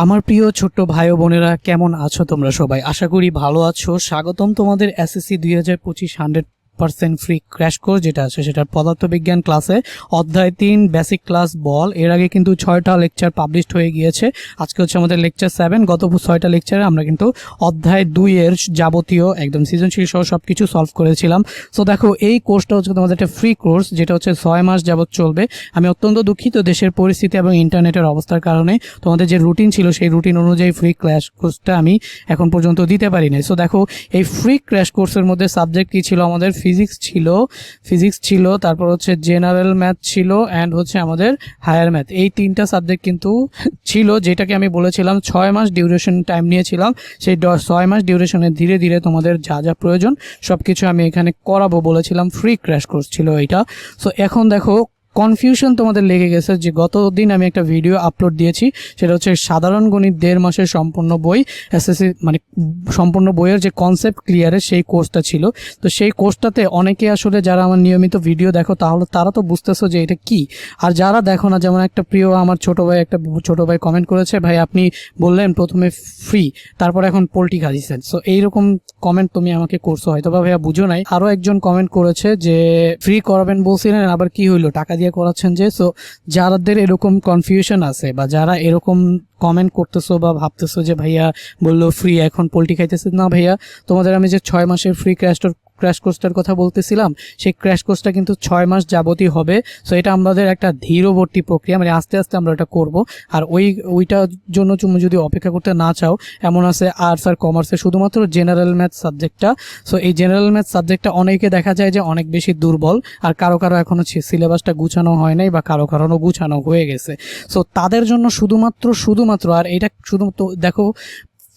আমার প্রিয় ছোট্ট ভাই ও বোনেরা, কেমন আছো তোমরা সবাই? আশা করি ভালো আছো। স্বাগতম তোমাদের এসএসসি 2025 100% ফ্রি ক্র্যাশ কোর্স যেটা আছে সেটার পদার্থবিজ্ঞান ক্লাসে অধ্যায় 3 বেসিক ক্লাস বল। এর আগে কিন্তু 6টা লেকচার পাবলিশড হয়ে গিয়েছে। আজকে হচ্ছে আমাদের লেকচার 7। গত 6টা লেকচারে আমরা কিন্তু অধ্যায় 2 এর যাবতীয় একদম সৃজনশীল সহ সবকিছু সলভ করেছিলাম। সো দেখো, এই কোর্সটা হচ্ছে তোমাদের একটা ফ্রি কোর্স যেটা হচ্ছে 6 মাস যাবত চলবে। আমি অত্যন্ত দুঃখিত, দেশের পরিস্থিতি এবং ইন্টারনেটের অবস্থার কারণে তোমাদের যে রুটিন ছিল সেই রুটিন অনুযায়ী ফ্রি ক্র্যাশ কোর্সটা আমি এখন পর্যন্ত দিতে পারি নাই। সো দেখো, এই ফ্রি ক্র্যাশ কোর্সের মধ্যে সাবজেক্ট কি ছিল? আমাদের ফিজিক্স ছিল, তারপর হচ্ছে জেনারেল ম্যাথ ছিল, অ্যান্ড হচ্ছে আমাদের হায়ার ম্যাথ। এই 3টা সাবজেক্ট কিন্তু ছিল, যেটাকে আমি বলেছিলাম 6 মাস ডিউরেশন টাইম নিয়েছিলাম। সেই 6 মাস ডিউরেশনে ধীরে ধীরে তোমাদের যা যা প্রয়োজন সব কিছু আমি এখানে করাবো বলেছিলাম। ফ্রি ক্র্যাশ কোর্স ছিল এইটা। সো এখন দেখো, কনফিউশন তোমাদের লেগে গেছে যে গতদিন আমি একটা ভিডিও আপলোড দিয়েছি, সেটা হচ্ছে সাধারণ গণিত 1.5 মাসের সম্পূর্ণ বই, এসএসসি মানে সম্পূর্ণ বইয়ের যে কনসেপ্ট ক্লিয়ারের সেই কোর্সটা ছিল। তো সেই কোর্সটাতে অনেকে আসলে যারা আমার নিয়মিত ভিডিও দেখো তাহলে তারা তো বুঝতেছো যে এটা কি, আর যারা দেখো না, যেমন একটা প্রিয় আমার ছোট ভাই কমেন্ট করেছে, ভাই আপনি বললেন প্রথমে ফ্রি, তারপর এখন পোল্টি খাইছেন। সো এইরকম কমেন্ট তুমি আমাকে করছো, হয়তো বা ভাইয়া বুঝো নাই। আরও একজন কমেন্ট করেছে যে ফ্রি করাবেন বলছিলেন, আবার কি হইলো, টাকা দিয়ে করাচ্ছেন যে। সো যাদের এরকম কনফিউশন আছে বা যারা এরকম কমেন্ট করতেছো বা ভাবতেছো যে ভাইয়া বললো ফ্রি এখন পোল্টি খাইতেছে, না ভাইয়া, তোমাদের আমি যে 6 মাসের ফ্রি ক্র্যাশ কোর্সটার কথা বলতেছিলাম, সেই ক্র্যাশ কোর্সটা কিন্তু 6 মাস যাবতই হবে। সো এটা আমাদের একটা ধীরবর্তী প্রক্রিয়া, মানে আস্তে আস্তে আমরা এটা করব। আর ওইটার জন্য তুমি যদি অপেক্ষা করতে না চাও, এমন আছে আর্টস আর কমার্সে শুধুমাত্র জেনারেল ম্যাথ সাবজেক্টটা। সো এই জেনারেল ম্যাথ সাবজেক্টটা অনেকে দেখা যায় যে অনেক বেশি দুর্বল, আর কারো এখনও সিলেবাসটা গুছানো হয় নাই বা কারো গুছানো হয়ে গেছে। সো তাদের জন্য শুধুমাত্র আর এটা শুধুমাত্র দেখো,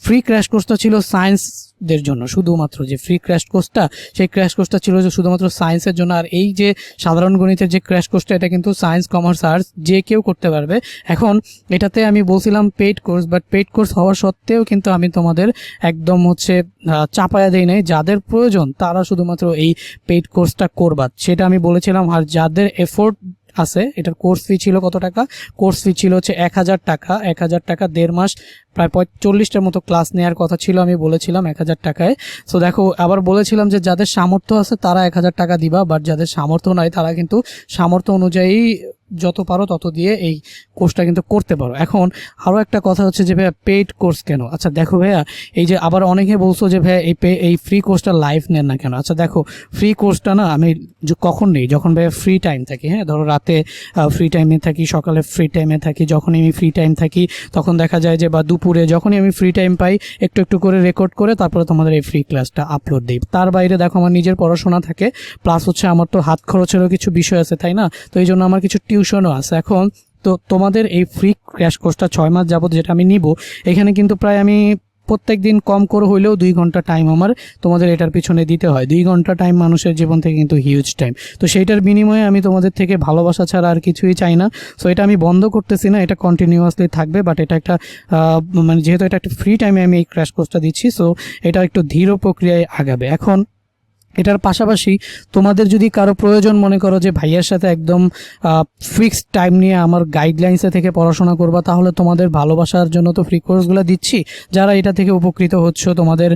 ফ্রি ক্র্যাশ কোর্সটা ছিল সায়েন্সদের জন্য শুধুমাত্র, যে ফ্রি ক্র্যাশ কোর্সটা, সেই ক্র্যাশ কোর্সটা ছিল যে শুধুমাত্র সায়েন্সের জন্য। আর এই যে সাধারণ গণিতের যে ক্র্যাশ কোর্সটা, এটা কিন্তু সায়েন্স, কমার্স, আর্টস যে কেউ করতে পারবে। এখন এটাতে আমি বলছিলাম paid course, but paid course হওয়া সত্ত্বেও কিন্তু আমি তোমাদের একদম চাপায়া দেই নাই। যাদের প্রয়োজন তারা শুধুমাত্র এই পেইড কোর্সটা করবা, সেটা আমি বলেছিলাম। আর যাদের এফোর্ট আছে, এটার কোর্স ফি ছিল কত টাকা? কোর্স ফি ছিল হচ্ছে 1000 টাকা। 1000 টাকা 1.5 মাস, প্রায় 45টার মতো ক্লাস নেওয়ার কথা ছিল, আমি বলেছিলাম 1000 টাকায়। সো দেখো, আবার বলেছিলাম যে যাদের সামর্থ্য আছে তারা 1000 টাকা দিবা, বাট যাদের সামর্থ্য নাই তারা কিন্তু সামর্থ্য অনুযায়ী যত পারো তত দিয়ে এই কোর্সটা কিন্তু করতে পারো। এখন আরও একটা কথা হচ্ছে যে ভাইয়া পেইড কোর্স কেন? আচ্ছা দেখো ভাইয়া, এই যে আবার অনেকে বলছো যে ভাইয়া এই ফ্রি কোর্সটা লাইভ নেন না কেন? আচ্ছা দেখো, ফ্রি কোর্সটা না আমি কখন নেই, যখন ভাইয়া ফ্রি টাইম থাকি। হ্যাঁ, ধরো রাতে ফ্রি টাইমে থাকি, সকালে ফ্রি টাইমে থাকি। যখনই আমি ফ্রি টাইম থাকি তখন দেখা যায় যে, বা দুপুরে যখনই আমি ফ্রি টাইম পাই, একটু একটু করে রেকর্ড করে তারপরে তোমাদের এই ফ্রি ক্লাসটা আপলোড দিই। তার বাইরে দেখো, আমার নিজের পড়াশোনা থাকে, প্লাস হচ্ছে আমার তো হাত খরচেরও কিছু বিষয় আছে, তাই না? তো এই জন্য আমার কিছু টিউশনও আছে। এখন তো তোমাদের এই ফ্রি ক্র্যাশ কোর্সটা 6 মাস যাবত যেটা আমি নিব, এখানে কিন্তু প্রায় আমি প্রত্যেক দিন কম করে হইলেও 2 ঘন্টা টাইম আমার তোমাদের এটার পিছনে দিতে হয়। 2 ঘন্টা টাইম মানুষের জীবন থেকে কিন্তু হিউজ টাইম। তো সেইটার বিনিময়ে আমি তোমাদের থেকে ভালোবাসা ছাড়া আর কিছুই চাই না। সো এটা আমি বন্ধ করতেছি না, এটা কন্টিনিউয়াসলি থাকবে। বাট এটা একটা মানে যেহেতু এটা একটা ফ্রি টাইমে আমি এই ক্র্যাশ কোর্সটা দিচ্ছি, সো এটা একটু ধীর প্রক্রিয়ায় আগাবে। এখন এটার পাশাপাশি তোমাদের যদি কারো প্রয়োজন মনে করো যে ভাইয়ার সাথে একদম ফিক্সড টাইম নিয়ে আমার গাইডলাইন্সে থেকে পড়াশোনা করবা, তাহলে তোমাদের ভালোবাসার জন্য তো ফ্রি কোর্সগুলো দিচ্ছি। যারা এটা থেকে উপকৃত হচ্ছ, তোমাদের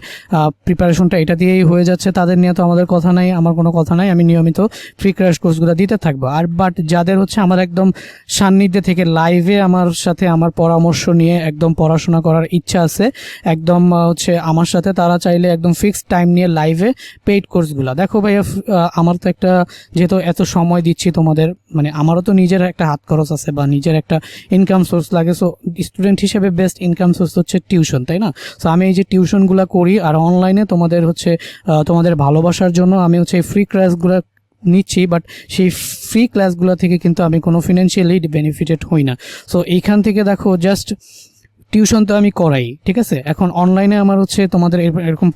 প্রিপারেশনটা এটা দিয়েই হয়ে যাচ্ছে, তাদের নিয়ে তো আমাদের কথা নাই, আমার কোনো কথা নাই। আমি নিয়মিত ফ্রি ক্র্যাশ কোর্সগুলো দিতে থাকবো। আর বাট যাদের আমার একদম সান্নিধ্যে থেকে লাইভে আমার সাথে আমার পরামর্শ নিয়ে একদম পড়াশোনা করার ইচ্ছা আছে, একদম আমার সাথে, তারা চাইলে একদম ফিক্সড টাইম নিয়ে লাইভে পেইড কোর্স দেখো ভাইয়া, আমার তো একটা যেহেতু এত সময় দিচ্ছি তোমাদের, মানে আমারও তো নিজের একটা হাত খরচ আছে বা নিজের একটা ইনকাম সোর্স লাগে। সো স্টুডেন্ট হিসেবে বেস্ট ইনকাম সোর্স হচ্ছে টিউশন, তাই না? সো আমি এই যে টিউশনগুলো করি আর অনলাইনে তোমাদের তোমাদের ভালোবাসার জন্য আমি এই ফ্রি ক্লাসগুলো নিচ্ছি, বাট সেই ফ্রি ক্লাসগুলো থেকে কিন্তু আমি কোনো ফিনান্সিয়ালি বেনিফিটেড হই না। সো এইখান থেকে দেখো, জাস্ট টিউশন তো আমি করাই, ঠিক আছে। এখন অনলাইনে আমার তোমাদের এরকম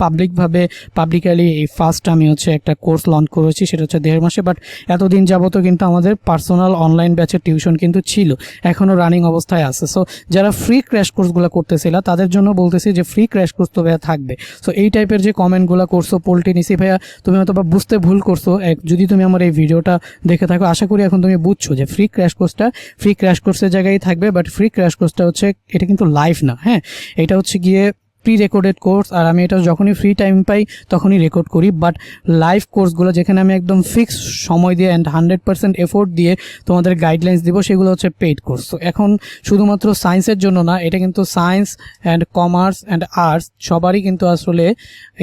পাবলিকালি এই ফার্স্ট আমি একটা কোর্স লঞ্চ করেছি, সেটা 1.5 মাসে। বাট এতদিন যাবত কিন্তু আমাদের পার্সোনাল অনলাইন ব্যাচের টিউশন কিন্তু ছিল, এখনও রানিং অবস্থায় আছে। সো যারা ফ্রি ক্র্যাশ কোর্সগুলো করতেছিল তাদের জন্য বলতেছি যে ফ্রি ক্র্যাশ কোর্স তো ভাইয়া থাকবে। সো এই টাইপের যে কমেন্টগুলো করছো, পোল্টি নিছি ভাইয়া, তুমি হয়তো বা বুঝতে ভুল করছো। যদি তুমি আমার এই ভিডিওটা দেখে থাকো, আশা করি এখন তুমি বুঝছো যে ফ্রি ক্র্যাশ কোর্সের জায়গায় থাকবে। বাট ফ্রি ক্র্যাশ কোর্সটা এটা কিন্তু লাইভ না, হ্যাঁ, এটা হচ্ছে গিয়ে প্রি রেকর্ডেড কোর্স। আর আমি এটা যখনই ফ্রি টাইম পাই তখনই রেকর্ড করি। বাট লাইভ কোর্সগুলো যেখানে আমি একদম ফিক্স সময় দিয়ে অ্যান্ড 100% এফোর্ট দিয়ে তোমাদের গাইডলাইন্স দিব, সেগুলো হচ্ছে পেইড কোর্স। তো এখন শুধুমাত্র সায়েন্সের জন্য না, এটা কিন্তু science and commerce and arts সবারই কিন্তু আসলে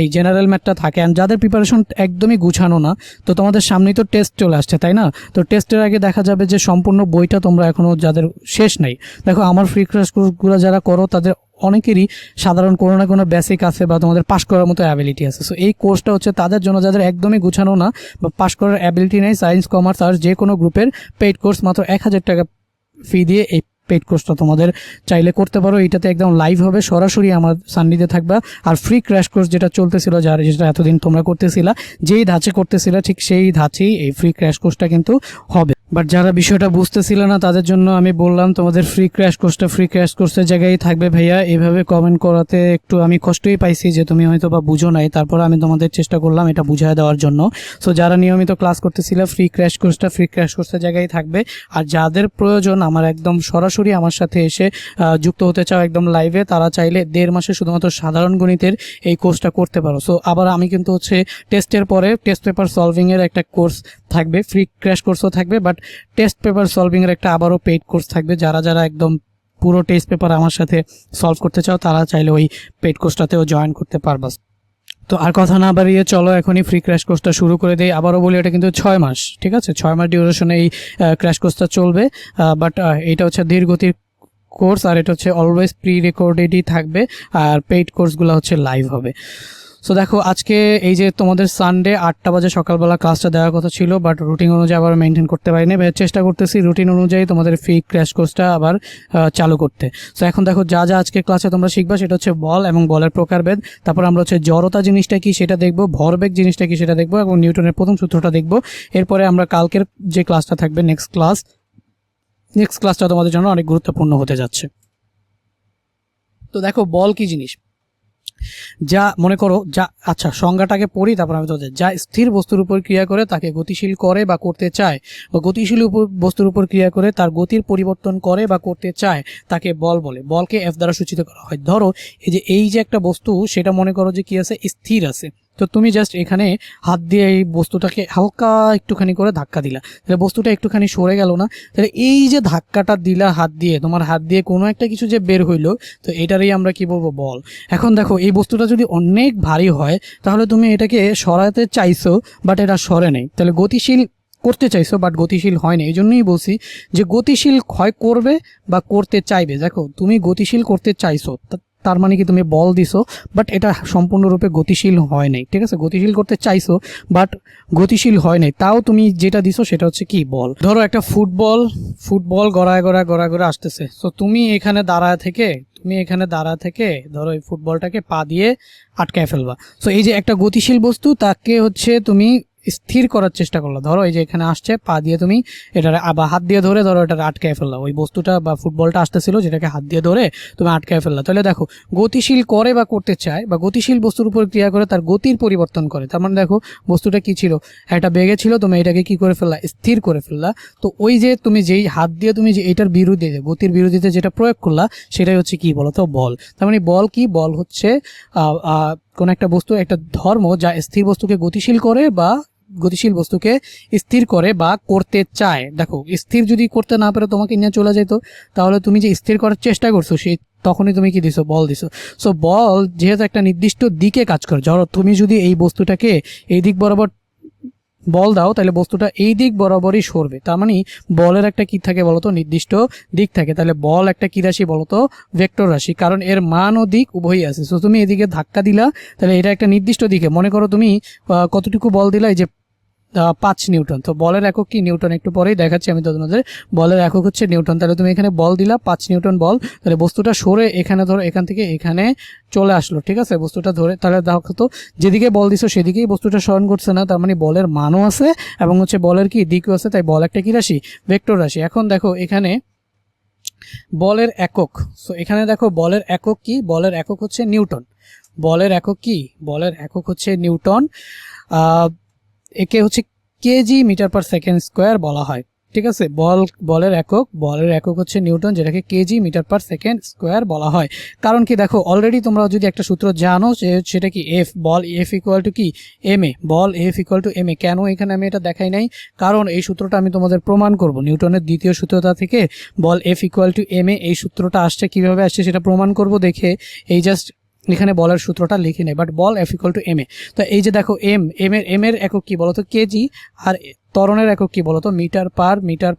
এই জেনারেল ম্যাথটা থাকে। অ্যান্ড যাদের প্রিপারেশন একদমই গুছানো না, তো তোমাদের সামনেই তো টেস্ট চলে আসছে, তাই না? তো টেস্টের আগে দেখা যাবে যে সম্পূর্ণ বইটা তোমরা এখনও যাদের শেষ নাই, দেখো আমার ফ্রি ক্লাস কোর্সগুলো যারা করো তাদের অনেকেরই সাধারণ কোনো না কোনো বেসিক আছে বা তোমাদের পাস করার মতো অ্যাবিলিটি আছে। সো এই কোর্সটা হচ্ছে তাদের জন্য যাদের একদমই গুছানো না বা পাস করার অ্যাবিলিটি নেই। সায়েন্স, কমার্স, আর্টস যে কোনো গ্রুপের পেইড কোর্স মাত্র 1000 টাকা ফি দিয়ে এই পেইড কোর্সটা তোমাদের চাইলে করতে পারো। এটাতে একদম লাইভ হবে, সরাসরি আমার সান্নিধ্যে থাকবা। আর ফ্রি ক্র্যাশ কোর্স যেটা চলতেছিল, যেটা এতদিন তোমরা করতেছিলা, যেই ধাঁচে করতেছিলা ঠিক সেই ধাঁচেই এই ফ্রি ক্র্যাশ কোর্সটা কিন্তু হবে। বাট যারা বিষয়টা বুঝতেছিল না তাদের জন্য আমি বললাম তোমাদের ফ্রি ক্র্যাশ কোর্সের জায়গায় থাকবে ভাইয়া। এইভাবে কমেন্ট করাতে একটু আমি কষ্টই পাইছি যে তুমি হয়তো বা বুঝো নাই, তারপর আমি তোমাদের চেষ্টা করলাম এটা বুঝিয়ে দেওয়ার জন্য। সো যারা নিয়মিত ক্লাস করতেছিল ফ্রি ক্র্যাশ কোর্সের জায়গায় থাকবে। আর যাদের প্রয়োজন আমার একদম সরাসরি আমার সাথে এসে যুক্ত হতে চাও একদম লাইভে, তারা চাইলে 1.5 মাসে শুধুমাত্র সাধারণ গণিতের এই কোর্সটা করতে পারো। সো আবার আমি কিন্তু হচ্ছে টেস্টের পরে টেস্ট পেপার সলভিংয়ের একটা কোর্স থাকবে, ফ্রি ক্র্যাশ কোর্সও থাকবে, বাট টেস্ট পেপার সলভিংয়ের একটা আবারও পেইড কোর্স থাকবে। যারা একদম পুরো টেস্ট পেপার আমার সাথে সলভ করতে চাও তারা চাইলে ওই পেইড কোর্সটাতেও জয়েন করতে পারবা। তো আর কথা না বাড়িয়ে চলো এখনই ফ্রি ক্র্যাশ কোর্সটা শুরু করে দেই। আবারও বলি এটা কিন্তু 6 মাস, ঠিক আছে? 6 মাস ডিউরেশনে এই ক্র্যাশ কোর্সটা চলবে। বাট এটা হচ্ছে ধীর গতির কোর্স, আর এটা হচ্ছে অলওয়েজ প্রি রেকর্ডেডই থাকবে, আর পেইড কোর্সগুলো হচ্ছে লাইভ হবে। সো দেখো আজকে এই যে তোমাদের সানডে 8টা বাজে সকালবেলা ক্লাসটা দেওয়ার কথা ছিল, বাট রুটিন অনুযায়ী আবার মেনটেন করতে পারিনি। চেষ্টা করতেছি রুটিন অনুযায়ী তোমাদের ফ্রি ক্র্যাশ কোর্সটা আবার চালু করতে। সো এখন দেখো যা আজকে ক্লাসে তোমরা শিখবা সেটা হচ্ছে বল এবং বলের প্রকারভেদ। তারপর আমরা হচ্ছে জড়তা জিনিসটা কি সেটা দেখবো, ভরবেগ জিনিসটা কি সেটা দেখবো, এবং নিউটনের প্রথম সূত্রটা দেখবো। এরপরে আমরা কালকের যে ক্লাসটা থাকবে নেক্সট ক্লাসটা তোমাদের জন্য অনেক গুরুত্বপূর্ণ হতে যাচ্ছে। তো দেখো বল কি জিনিস, যা মনে করো যা, আচ্ছা সংজ্ঞাটাকে পড়ি তারপর আমি তোদের, যা স্থির বস্তুর উপর ক্রিয়া করে তাকে গতিশীল করে বা করতে চায়, বা গতিশীল বস্তুর উপর ক্রিয়া করে তার গতির পরিবর্তন করে বা করতে চায় তাকে বল বলে। বলকে এফ দ্বারা সূচিত করা হয়। ধরো এই যে একটা বস্তু, সেটা মনে করো যে কি আছে, স্থির আছে। তো তুমি জাস্ট এখানে হাত দিয়ে এই বস্তুটাকে হালকা একটুখানি করে ধাক্কা দিলা, তাহলে বস্তুটা একটুখানি সরে গেল না? তাহলে এই যে ধাক্কাটা দিলা হাত দিয়ে, তোমার হাত দিয়ে কোনো একটা কিছু যে বের হইলো, তো এটারই আমরা কি বলবো, বল। এখন দেখো এই বস্তুটা যদি অনেক ভারী হয় তাহলে তুমি এটাকে সরাতে চাইছো বাট এটা সরে নেই, তাহলে গতিশীল করতে চাইছো বাট গতিশীল হয় না। এই জন্যই বলছি যে গতিশীল ক্ষয় করবে বা করতে চাইবে। দেখো তুমি গতিশীল করতে চাইছো, তার মানে কি তুমি বল দিছো, বাট এটা সম্পূর্ণরূপে গতিশীল হয় নাই, ঠিক আছে? গতিশীল করতে চাইছো বাট গতিশীল হয় নাই, তাও তুমি যেটা দিছো সেটা হচ্ছে কি, বল। ধরো একটা ফুটবল গড়ায় আসতেছে। তো তুমি এখানে দাঁড়া থেকে ধরো এই ফুটবলটাকে পা দিয়ে আটকায় ফেলবা। তো এই যে একটা গতিশীল বস্তু, তাকে হচ্ছে তুমি স্থির করার চেষ্টা করলো। ধরো এই যে এখানে আসছে, পা দিয়ে তুমি এটা আবার হাত দিয়ে ধরে ধরো এটা আটকায় ফেললা, ওই বস্তুটা বা ফুটবলটা আসতেছিল যেটাকে হাত দিয়ে ধরে তুমি আটকায় ফেললা। তাহলে দেখো গতিশীল করে বা করতে চায় বা গতিশীল বস্তুর উপর ক্রিয়া করে তার গতির পরিবর্তন করে। তার মানে দেখো বস্তুটা কি ছিল, একটা বেগে ছিল, তুমি এটাকে কি করে ফেললা, স্থির করে ফেললা। তো ওই যে তুমি যেই হাত দিয়ে তুমি যে এটার বিরুদ্ধে, গতির বিরোধিতে যেটা প্রয়োগ করলা, সেটাই হচ্ছে কি বলো তো, বল। তার মানে বল কি, বল হচ্ছে কোন একটা বস্তু, একটা ধর্ম যা স্থির বস্তুকে গতিশীল করে বা গতিশীল বস্তুকে স্থির করে বা করতে চায়। দেখো স্থির যদি করতে না পারে তোমাকে নিয়ে চলে যেত, তাহলে তুমি যে স্থির করার চেষ্টা করছো সেই তখনই তুমি কি দিছো, বল দিছো। সো বল যেহেতু একটা নির্দিষ্ট দিকে কাজ করে, ধরো তুমি যদি এই বস্তুটাকে এই দিক বরাবর বল দাও তাহলে বস্তুটা এই দিক বরাবরই সরবে। তার মানে বলের একটা কি থাকে বলতো, নির্দিষ্ট দিক থাকে। তাহলে বল একটা কি রাশি বলতো, ভেক্টর রাশি, কারণ এর মান ও দিক উভয়ই আছে। সো তুমি এদিকে ধাক্কা দিলা, তাহলে এটা একটা নির্দিষ্ট দিকে, মনে করো তুমি কতটুকু বল দিলা, এই যে 5 নিউটন। তো বলের একক কি, নিউটন। একটু পরেই দেখাচ্ছি আমি তোমাদের, বলের একক হচ্ছে নিউটন। তাহলে তুমি এখানে বল দিলা 5 নিউটন বল, তাহলে বস্তুটা সরে এখানে ধরো এখান থেকে এখানে চলে আসলো, ঠিক আছে? বস্তুটা ধরে, তাহলে দেখো তো যেদিকে বল দিছো সেদিকেই বস্তুটা সরণ করছে না, তার মানে বলের মানও আছে এবং হচ্ছে বলের কি, দিকও আছে। তাই বল একটা কি রাশি, ভেক্টর রাশি। এখন দেখো এখানে বলের একক, সো এখানে দেখো বলের একক কি, বলের একক হচ্ছে নিউটন। বলের একক কি, বলের একক হচ্ছে নিউটন। একে হচ্ছে kg metre per second square বলা হয়, ঠিক আছে। বলের একক হচ্ছে নিউটন, যেটাকে kg metre per second square বলা হয়। কারণ কি দেখো, অলরেডি তোমরা যদি একটা সূত্র জানো সেটা কি এফ, বল এফ ইকুয়াল টু কি এম এ, বল F equal to M A. কেন এখানে আমি এটা দেখাই নাই, কারণ এই সূত্রটা আমি তোমাদের প্রমাণ করব নিউটনের দ্বিতীয় সূত্রটা থেকে বল এফ ইকুয়াল টু এম এ, এই সূত্রটা আসছে কিভাবে আসছে সেটা প্রমাণ করব দেখে এই জাস্ট এখানে বলের সূত্রটা লিখে নেই, বাট বল F equal to M A. তো এই যে দেখো এম এর একক কি বলতো কেজি, আর ত্বরণের একক কি বলতো মিটার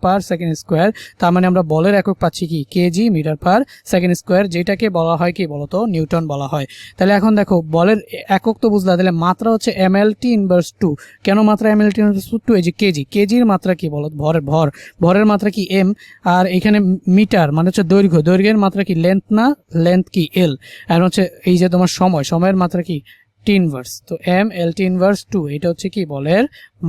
পার সেকেন্ড স্কোয়ার। তার মানে আমরা বলের একক পাচ্ছি কি kg metre per second square, যেটাকে বলা হয় কি বলতো নিউটন বলা হয়। তাহলে এখন দেখো বলের একক তো বুঝলা, তাহলে মাত্রা হচ্ছে এমএলটি ইনভার্স 2। কেন মাত্রা এমএলটি ইনভার্স 2? এই যে কেজির মাত্রা কি বলো ভরের মাত্রা কি এম, আর এখানে মিটার মানে হচ্ছে দৈর্ঘ্যের মাত্রা কি লেন্থ কি এল, আর হচ্ছে এই যে তোমার সময়ের মাত্রা কি টি ইনভার্স। তো এম এল টি ইনভার্স 2, এটা হচ্ছে কি বলের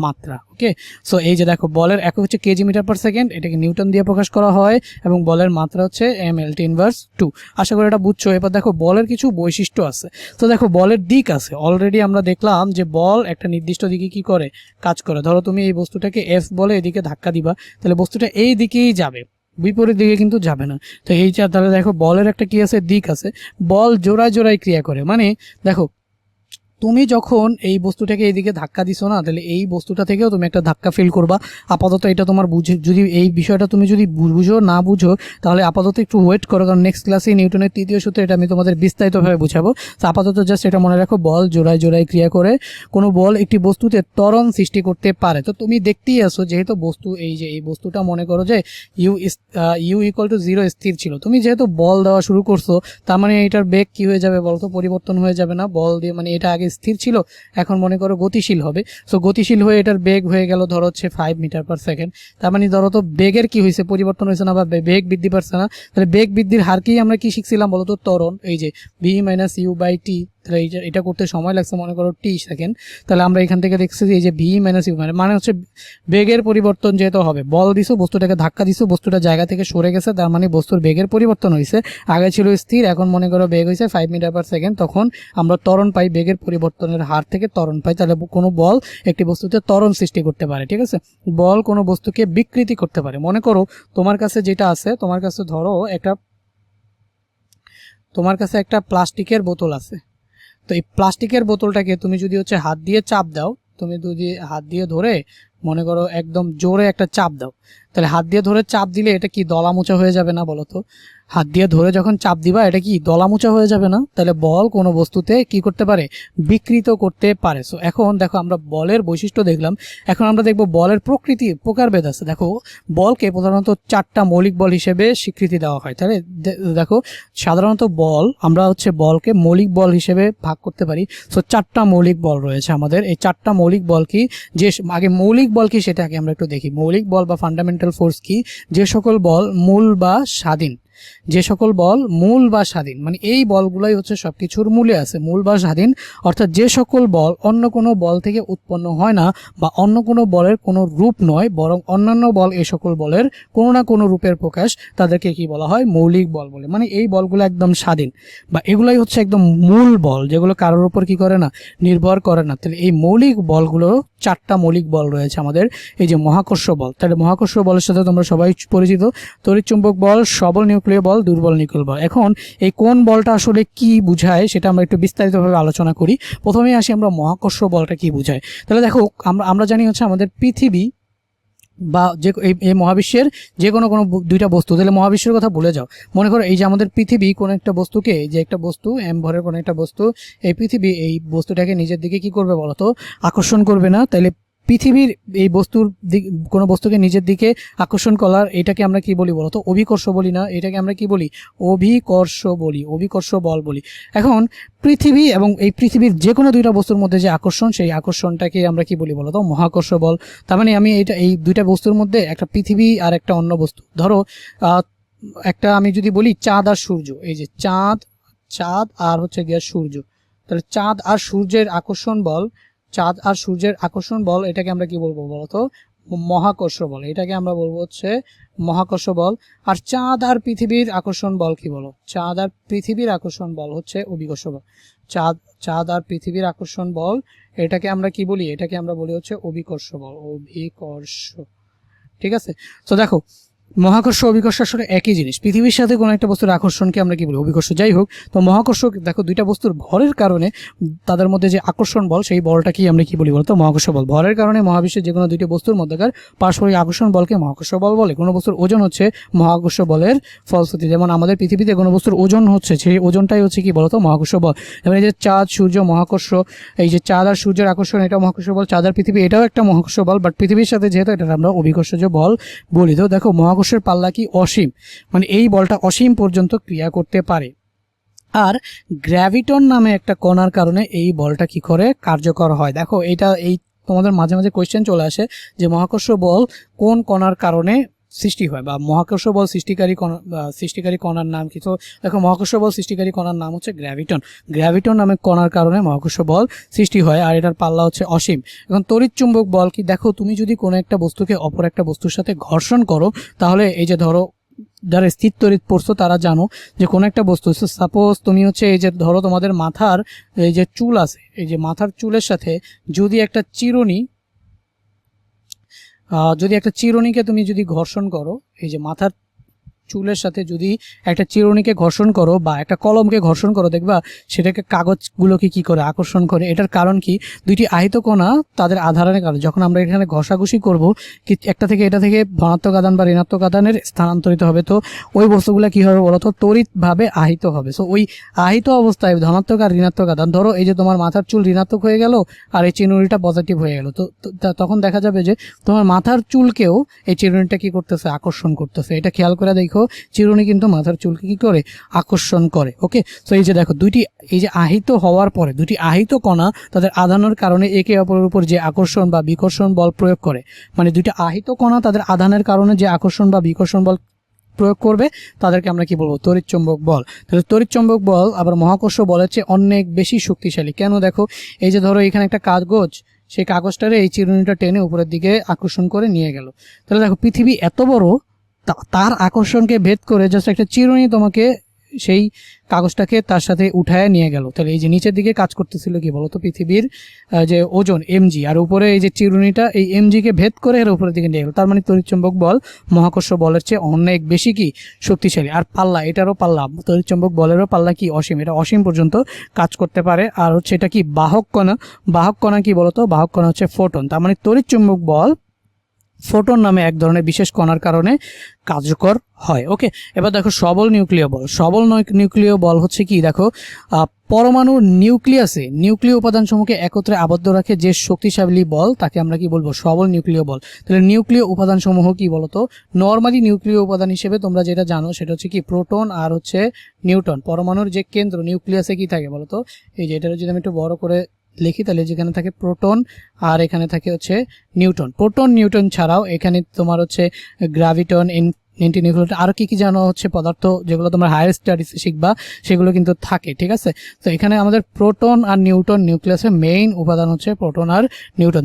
মাত্রা। ওকে, সো এই যে দেখো বলের একক হচ্ছে কেজি মিটার পার সেকেন্ড, এটাকে নিউটন দিয়ে প্রকাশ করা হয়, এবং বলের মাত্রা হচ্ছে এম এল টি ইনভার্স 2। আশা করি এটা বুঝছো। এবার দেখো বলের কিছু বৈশিষ্ট্য আছে। তো দেখো বলের দিক আছে, অলরেডি আমরা দেখলাম যে বল একটা নির্দিষ্ট দিকে কি করে কাজ করে। ধরো তুমি এই বস্তুটাকে এফ বলে এদিকে ধাক্কা দিবা, তাহলে বস্তুটা এই দিকেই যাবে, বিপরীত দিকে কিন্তু যাবে না। তো এই তাহলে দেখো বলের একটা কি আছে, দিক আছে। বল জোড়ায় ক্রিয়া করে, মানে দেখো তুমি যখন এই বস্তুটাকে এইদিকে ধাক্কা দিছো না, তাহলে এই বস্তুটা থেকেও তুমি একটা ধাক্কা ফিল করবা। আপাতত এটা তোমার যদি এই বিষয়টা তুমি যদি না বুঝো, তাহলে আপাতত একটু ওয়েট করো, কারণ নেক্সট ক্লাসে নিউটনের তৃতীয় সূত্রে এটা আমি তোমাদের বিস্তারিতভাবে বুঝাবো। তো আপাতত জাস্ট এটা মনে রাখো, বল জোড়ায় ক্রিয়া করে। কোনো বল একটি বস্তুতে ত্বরণ সৃষ্টি করতে পারে। তো তুমি দেখতেই আসো, যেহেতু বস্তু এই যে এই বস্তুটা মনে করো যে ইউ ইকুয়াল টু 0 স্থির ছিল, তুমি যেহেতু বল দেওয়া শুরু করছো, তার মানে এটার বেগ কি হয়ে যাবে বলতো, পরিবর্তন হয়ে যাবে না। বল দিয়ে মানে এটা আগে স্থির ছিল, এখন মনে করো গতিশীল হবে। সো গতিশীল হয়ে এটার বেগ হয়ে গেল ধরো হচ্ছে 5 মিটার পার সেকেন্ড। তার মানে ধরো তো বেগের কি হয়েছে, পরিবর্তন হয়েছে না, বা বেগ বৃদ্ধি পাচ্ছে না। তাহলে বেগ বৃদ্ধির হারকেই আমরা কি শিখছিলাম বলতো, ত্বরণ। এই যে V minus you by T, তাহলে এটা করতে সময় লাগছে মনে করো টি সেকেন্ড। তাহলে আমরা এখান থেকে দেখছি যে এই যে ভি মাইনাস ইউ মানে হচ্ছে বেগের পরিবর্তন যেহেতু হবে, বল দিছো, বস্তুটাকে ধাক্কা দিছো, বস্তুটা জায়গা থেকে সরে গেছে, তার মানে বস্তুর বেগের পরিবর্তন হয়েছে। আগে ছিল স্থির, এখন মনে করো বেগ হয়েছে 5 মিটার পার সেকেন্ড, তখন আমরা ত্বরণ পাই, বেগের পরিবর্তনের হার থেকে ত্বরণ পাই। তাহলে কোনো বল একটি বস্তুতে ত্বরণ সৃষ্টি করতে পারে। ঠিক আছে, বল কোনো বস্তুকে বিকৃতি করতে পারে। মনে করো তোমার কাছে যেটা আছে, তোমার কাছে ধরো তোমার কাছে একটা প্লাস্টিকের বোতল আছে। তো এই প্লাস্টিকের বোতলটাকে তুমি যদি হচ্ছে হাত দিয়ে চাপ দাও, তুমি যদি হাত দিয়ে ধরে মনে করো একদম জোরে একটা চাপ দাও, তাহলে হাত দিয়ে ধরে চাপ দিলে এটা কি দলামোচা হয়ে যাবে না বলো তো? হাত দিয়ে ধরে যখন চাপ দিবা, এটা কি দলামোচা হয়ে যাবে না? তাহলে বল কোনো বস্তুতে কি করতে পারে, বিকৃত করতে পারে। সো এখন দেখো আমরা বলের বৈশিষ্ট্য দেখলাম, এখন আমরা দেখবো বলের প্রকারভেদ আছে। দেখো বলকে প্রধানত 4টা মৌলিক বল হিসেবে স্বীকৃতি দেওয়া হয়। তাহলে দেখো সাধারণত আমরা হচ্ছে বলকে মৌলিক বল হিসেবে ভাগ করতে পারি। সো 4টা মৌলিক বল রয়েছে আমাদের। এই 4টা মৌলিক বল কি, যে আগে মৌলিক বল কি সেটা আগে আমরা একটু দেখি। মৌলিক বল বা ফান্ডামেন্টাল ফোর্স কি, যে সকল বল মূল বা স্বাধীন, মানে এই বলগুলাই হচ্ছে সবকিছুর মূলে আছে, মূল বা স্বাধীন। অর্থাৎ যে সকল বল অন্য কোনো বল থেকে উৎপন্ন হয় না, বা অন্য কোনো বলের কোনো রূপ নয়, বরং অন্যান্য বল এই সকল বলের কোনো না কোনো রূপের প্রকাশ, তাদেরকে কি বলা হয়, মৌলিক বল বলে। মানে এই বলগুলো একদম স্বাধীন, বা এগুলাই হচ্ছে একদম মূল বল, যেগুলো কারোর উপর কি করে না, নির্ভর করে না। তাহলে এই মৌলিক বলগুলো 4টা মৌলিক বল রয়েছে আমাদের। এই যে মহাকর্ষ বল, তাহলে মহাকর্ষ বলের সাথে তোমরা সবাই পরিচিত। তড়িৎচুম্বক বল, সবল নিউক্লিয় বল, দুর্বল নিউক্লিয় বল। এখন এই কোন বলটা আসলে কি বুঝায় সেটা আমরা একটু বিস্তারিতভাবে আলোচনা করি। প্রথমে আসি আমরা মহাকর্ষ বলটা কি বুঝায়। তাহলে দেখো আমরা জানি হচ্ছে আমাদের পৃথিবী বা যে এই মহাবিশ্বের যে কোনো দুইটা বস্তু, তাহলে মহাবিশ্বের কথা ভুলে যাও। মনে করো এই যে আমাদের পৃথিবী কোনো একটা বস্তুকে, যে একটা বস্তু এম ভরের কোনো একটা বস্তু, এই পৃথিবী এই বস্তুটাকে নিজের দিকে কি করবে বলতো, আকর্ষণ করবে না। তাহলে পৃথিবীর এই কোনো বস্তুকে নিজের দিকে আকর্ষণ করার, এটাকে আমরা কি বলি বলতো, অভিকর্ষ বলি না, এটাকে আমরা কি বলি, অভিকর্ষ বল বলি। এখন পৃথিবী এবং এই পৃথিবীর যে কোনো দুইটা বস্তুর মধ্যে যে আকর্ষণ, সেই আকর্ষণটাকে আমরা কি বলি বলতো, মহাকর্ষ বল। তার মানে আমি এই দুইটা বস্তুর মধ্যে একটা পৃথিবী আর একটা অন্য বস্তু, ধরো একটা আমি যদি বলি চাঁদ আর সূর্য, এই যে চাঁদ আর হচ্ছে গিয়ে সূর্য, তাহলে চাঁদ আর সূর্যের আকর্ষণ বল, এটাকে আমরা কি বলবো বলতো, মহাকর্ষ বল। এটাকে আমরা বলবো হচ্ছে মহাকর্ষ বল। আর চাঁদ আর পৃথিবীর আকর্ষণ বল কি বলো, চাঁদ আর পৃথিবীর আকর্ষণ বল হচ্ছে অভিকর্ষ বল। চাঁদ আর পৃথিবীর আকর্ষণ বল, এটাকে আমরা কি বলি, এটাকে আমরা বলি হচ্ছে অভিকর্ষ বল, ঠিক আছে। তো দেখো মহাকর্ষ অভিকর্ষ আসলে একই জিনিস, পৃথিবীর সাথে কোনো একটা বস্তুর আকর্ষণকে আমরা কি বলি, অভিকর্ষ। যাই হোক, তো মহাকর্ষ দেখো দুইটা বস্তুর ভরের কারণে তাদের মধ্যে যে আকর্ষণ বল, সেই বলটাকেই আমরা কি বলি বলতো, মহাকর্ষ বল। ভরের কারণে মহাবিশ্বের যে কোনো দুইটি বস্তুর মধ্যকার পারস্পরিক আকর্ষণ বলকে মহাকর্ষ বল বলে। কোনো বস্তুর ওজন হচ্ছে মহাকর্ষ বলের ফলশ্রুতি। যেমন আমাদের পৃথিবীতে কোনো বস্তুর ওজন হচ্ছে, সেই ওজনটাই হচ্ছে কি বলতো, মহাকর্ষ বল। এবং এই যে চাঁদ সূর্য মহাকর্ষ, এই যে চাঁদ আর সূর্যের আকর্ষণ, এটা মহাকর্ষ বল। চাঁদ আর পৃথিবী এটাও একটা মহাকর্ষ বল, বাট পৃথিবীর সাথে যেহেতু এটা আমরা অভিকর্ষজ বল বলি। তো দেখো মহাকর্ষের পাল্লা কি অসীম, মানে এই বলটা অসীম পর্যন্ত ক্রিয়া করতে পারে। আর গ্র্যাভিটন নামে একটা কণার কারণে এই বলটা কি করে কার্যকর হয়। দেখো এটা এই তোমাদের মাঝে মাঝে কোয়েশ্চেন চলে আসে যে মহাকর্ষ বল কোন কণার কারণে সৃষ্টি হয়, বা মহাকর্ষ বল সৃষ্টিকারী কণার নাম কি। তো দেখো মহাকর্ষ বল সৃষ্টিকারী কণার নাম হচ্ছে গ্র্যাভিটন। গ্র্যাভিটন নামে কণার কারণে মহাকর্ষ বল সৃষ্টি হয়, আর এটার পাল্লা হচ্ছে অসীম। এখন তড়িৎ চুম্বক বল কি, দেখো তুমি যদি কোনো একটা বস্তুকে অপর একটা বস্তুর সাথে ঘর্ষণ করো, তাহলে এই যে ধরো যারা স্থির তড়িৎ পড়ছো তারা জানো যে কোনো একটা বস্তু, সাপোজ তুমি হচ্ছে এই যে ধরো তোমাদের মাথার এই যে চুল আছে, এই যে মাথার চুলের সাথে যদি একটা চিরুনিকে তুমি যদি ঘর্ষণ করো, এই যে মাথার চুলের সাথে যদি একটা চিরুনিকে ঘর্ষণ করো বা একটা কলমকে ঘর্ষণ করো, দেখবা সেটাকে কাগজগুলোকে কি করে আকর্ষণ করে। এটার কারণ কি, দুইটি আহিত কণা তাদের আধানের কারণে যখন আমরা এখানে ঘষাঘষি করব, কি এটা থেকে ধনাত্মক আধান বা ঋণাত্মক আধানের স্থানান্তরিত হবে। তো ওই বস্তুগুলো কি হবে বলতো, তড়িৎভাবে আহিত হবে। সো ওই আহিত অবস্থায় ধনাত্মক আর ঋণাত্মক আধান, ধরো এই যে তোমার মাথার চুল ঋণাত্মক হয়ে গেল আর এই চিরুনিটা পজিটিভ হয়ে গেল, তো তখন দেখা যাবে যে তোমার মাথার চুলকেও এই চিরুনিটা কি করতেছে, আকর্ষণ করতেছে। এটা খেয়াল করে দেখো, চিরুনি কিন্তু মাথার চুলকে কি করে, আকর্ষণ করে। ওকে, তো এই যে দেখো এই যে আহিত হওয়ার পরে দুটি আহিত কণা তাদের আধানের কারণে একে অপরের উপর যে আকর্ষণ বা বিকর্ষণ বল প্রয়োগ করে, মানে দুইটা আহিত কণা তাদের আধানের কারণে যে আকর্ষণ বা বিকর্ষণ বল প্রয়োগ করবে, তাদেরকে আমরা কি বলবো, তড়িৎচুম্বক বল। তাহলে তড়িৎচুম্বক বল আবার মহাকর্ষ বলের চেয়ে অনেক বেশি শক্তিশালী। কেন, দেখো এই যে ধরো এখানে একটা কাগজ, সেই কাগজটারে এই চিরুনিটা টেনে উপরের দিকে আকর্ষণ করে নিয়ে গেল। তাহলে দেখো পৃথিবী এত বড়, তার আকর্ষণকে ভেদ করে জাস্ট একটা চিরুনি তোমাকে সেই কাগজটাকে তার সাথে উঠায় নিয়ে গেল। তাহলে এই যে নিচের দিকে কাজ করতেছিল কি বলতো, পৃথিবীর যে ওজন mg, আর উপরে এই যে চিরুনিটা এই mg কে ভেদ করে এর উপরের দিকে নিয়ে গেল। তার মানে তড়িৎচুম্বক বল মহাকর্ষ বলের চেয়ে অনেক বেশি কি শক্তিশালী। আর পাল্লা, এটারও পাল্লা, তড়িৎচুম্বক বলেরও পাল্লা কি অসীম, এটা অসীম পর্যন্ত কাজ করতে পারে। আর হচ্ছে এটা কি বাহক কণা কি বলতো, বাহক কণা হচ্ছে ফোটন। তার মানে তড়িৎচুম্বক বল ফোটন নামে এক ধরনের বিশেষ কণার কারণে কার্যকর হয়। ওকে, এবার দেখো সবল নিউক্লিয় বল। সবল নিউক্লিয় বল হচ্ছে কি, দেখো পরমাণু নিউক্লিয় উপাদানসমূহকে একত্রে আবদ্ধ রাখে যে শক্তিশালী বল, তাকে আমরা কি বলবো, সবল নিউক্লিয় বল। তাহলে নিউক্লিয় উপাদানসমূহ কি বলতো, নর্মালি নিউক্লিয় উপাদান হিসেবে তোমরা যেটা জানো সেটা হচ্ছে কি প্রোটন আর হচ্ছে নিউট্রন। পরমাণুর যে কেন্দ্র নিউক্লিয়াসে কি থাকে বলতো, এই যে এটা যদি আমি একটু বড় করে লিখি, তাহলে যেখানে থাকে প্রোটন আর এখানে থাকে হচ্ছে নিউট্রন। প্রোটন নিউট্রন ছাড়াও এখানে তোমার হচ্ছে গ্র্যাভিটন, নিউক্লিয়ন, আরও কি জানো হচ্ছে পদার্থ, যেগুলো তোমরা হায়ার স্টাডিজে শিখবা সেগুলো কিন্তু থাকে। ঠিক আছে, তো এখানে আমাদের প্রোটন আর নিউট্রন, নিউক্লিয়াসের মেইন উপাদান হচ্ছে প্রোটন আর নিউট্রন।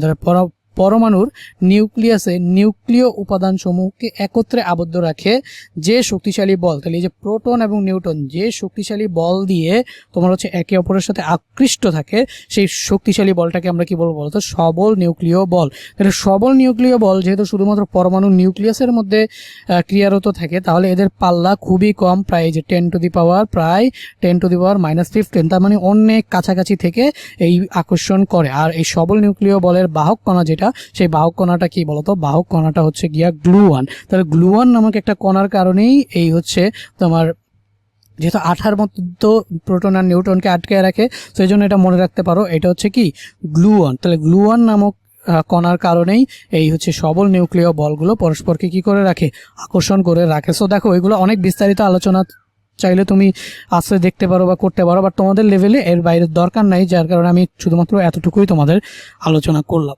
পরমাণুর নিউক্লিয়াসে নিউক্লিয় উপাদানসমূহকে একত্রে আবদ্ধ রাখে যে শক্তিশালী বল। তাহলে এই যে প্রোটন এবং নিউট্রন যে শক্তিশালী বল দিয়ে তোমার হচ্ছে একে অপরের সাথে আকৃষ্ট থাকে, সেই শক্তিশালী বলটাকে আমরা কি বলবো বলতো, সবল নিউক্লিয় বল। তাহলে সবল নিউক্লিয় বল যেহেতু শুধুমাত্র পরমাণু নিউক্লিয়াসের মধ্যে ক্রিয়ারত থাকে, তাহলে এদের পাল্লা খুবই কম, প্রায় যে 10 টু দি পাওয়ার -15। তার মানে অনেক কাছাকাছি থেকে এই আকর্ষণ করে। আর এই সবল নিউক্লিয় বলের বাহক কণা যেটা, সেই বাহক কণাটা কি বলতো, বাহক কণাটা হচ্ছে গিয়া গ্লুয়ান। তাহলে গ্লুয়ান নামক একটা কণার কারণেই এই হচ্ছে তোমার, যেহেতু আঠার মতো প্রোটন আর নিউট্রনকে আটকে রাখে, সেই জন্য এটা মনে রাখতে পারো, এটা হচ্ছে কি গ্লুয়ান। তাহলে গ্লুয়ান নামক কণার কারণেই এই হচ্ছে সবল নিউক্লিয় বলগুলো পরস্পরকে কি করে রাখে, আকর্ষণ করে রাখে। সো দেখো এগুলো অনেক বিস্তারিত আলোচনা চাইলে তুমি আসতে দেখতে পারো বা করতে পারো, বাট তোমাদের লেভেলে এর বাইরে দরকার নাই, যার কারণে আমি শুধুমাত্র এতটুকুই তোমাদের আলোচনা করলাম।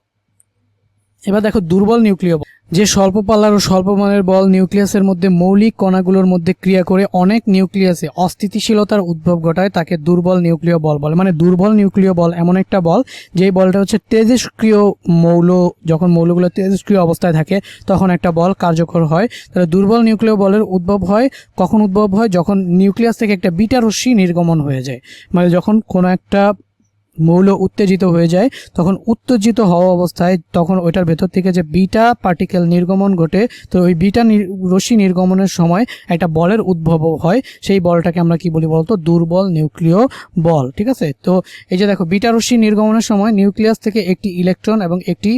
এবার দেখো দুর্বল নিউক্লিয় বল, যে স্বল্প পাল্লার ও স্বল্প মানের বল নিউক্লিয়াসের মধ্যে মৌলিক কণাগুলোর মধ্যে ক্রিয়া করে অনেক নিউক্লিয়াসে অস্থিতিশীলতার উদ্ভব ঘটায়, তাকে দুর্বল নিউক্লিয় বল বলে। মানে দুর্বল নিউক্লিয় বল এমন একটা বল যেই বলটা হচ্ছে তেজস্ক্রিয় মৌল, যখন মৌলগুলো তেজস্ক্রিয় অবস্থায় থাকে তখন একটা বল কার্যকর হয়। তাহলে দুর্বল নিউক্লিয় বলের উদ্ভব হয় কখন, যখন নিউক্লিয়াস থেকে একটা বিটা রশ্মি নির্গমন হয়ে যায়। মানে যখন কোনো একটা মৌল উত্তেজিত হয়ে যায়, তখন উত্তেজিত হওয়া অবস্থায় তখন ওইটার ভেতর থেকে যে বিটা পার্টিকেল নির্গমন ঘটে, তো ওই বিটা রশ্মি নির্গমনের সময় একটা বলের উদ্ভব হয়। সেই বলটাকে আমরা কি বলি বলতো? দুর্বল নিউক্লিয় বল। ঠিক আছে, তো এই যে দেখো বিটা রশ্মি নির্গমনের সময় নিউক্লিয়াস থেকে একটি ইলেকট্রন এবং একটি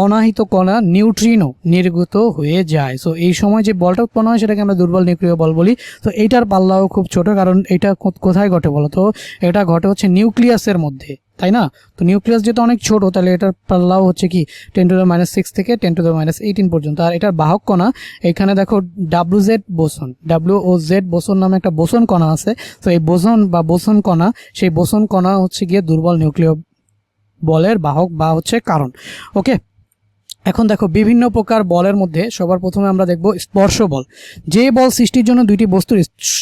অনাহিত কণা নিউট্রিনো নির্গত হয়ে যায়। সো এই সময় যে বলটা উৎপন্ন হয় সেটাকে আমরা দুর্বল নিউক্লিয় বল বলি। তো এইটার পাল্লাও খুব ছোট, কারণ এটা কোথায় ঘটে বলো তো? এটা ঘটে হচ্ছে নিউক্লিয়াসের মধ্যে, তাই না? তো নিউক্লিয়াস যেহেতু অনেক ছোট, তাহলে এটার পাল্লাও হচ্ছে কি 10⁻⁶ থেকে 10⁻18 পর্যন্ত। আর এটার বাহক কণা এখানে দেখো WZ বোসন, WOZ বোসন নামে একটা বোসন কণা আছে। তো এই বোসন বা বোসন কণা, সেই বোসন কণা হচ্ছে গিয়ে দুর্বল নিউক্লিয় বলের বাহক বা হচ্ছে কারণ। ওকে, এখন দেখো বিভিন্ন প্রকার বলের মধ্যে সবার প্রথমে আমরা দেখব স্পর্শ বল। যে বল সৃষ্টির জন্য দুইটি বস্তুর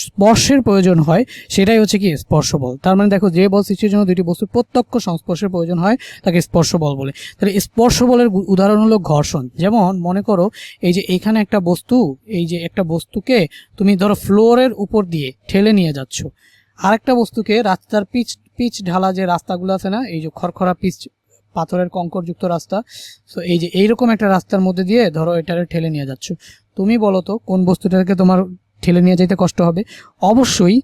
স্পর্শের প্রয়োজন হয় সেটাই হচ্ছে কি স্পর্শ বল। তার মানে দেখো যে বল সৃষ্টির জন্য দুইটি বস্তুর প্রত্যক্ষ সংস্পর্শের প্রয়োজন হয় তাকে স্পর্শ বল বলে। তাহলে স্পর্শ বলের উদাহরণ হলো ঘর্ষণ। যেমন মনে করো এই যে এখানে একটা বস্তু, এই যে একটা বস্তুকে তুমি ধরো ফ্লোরের উপর দিয়ে ঠেলে নিয়ে যাচ্ছ, আরেকটা বস্তুকে রাস্তার পিচ ঢালা যে রাস্তাগুলো আছে না, এই যে খড়খড়া পিচ পাথরের কঙ্করযুক্ত রাস্তা, সো এই যে এইরকম একটা রাস্তার মধ্যে দিয়ে ধরো এটারে ঠেলে নিয়ে যাচ্ছ, তুমি বলো তো কোন বস্তুটাকে তোমার ঠেলে নিয়ে যেতে কষ্ট হবে? অবশ্যই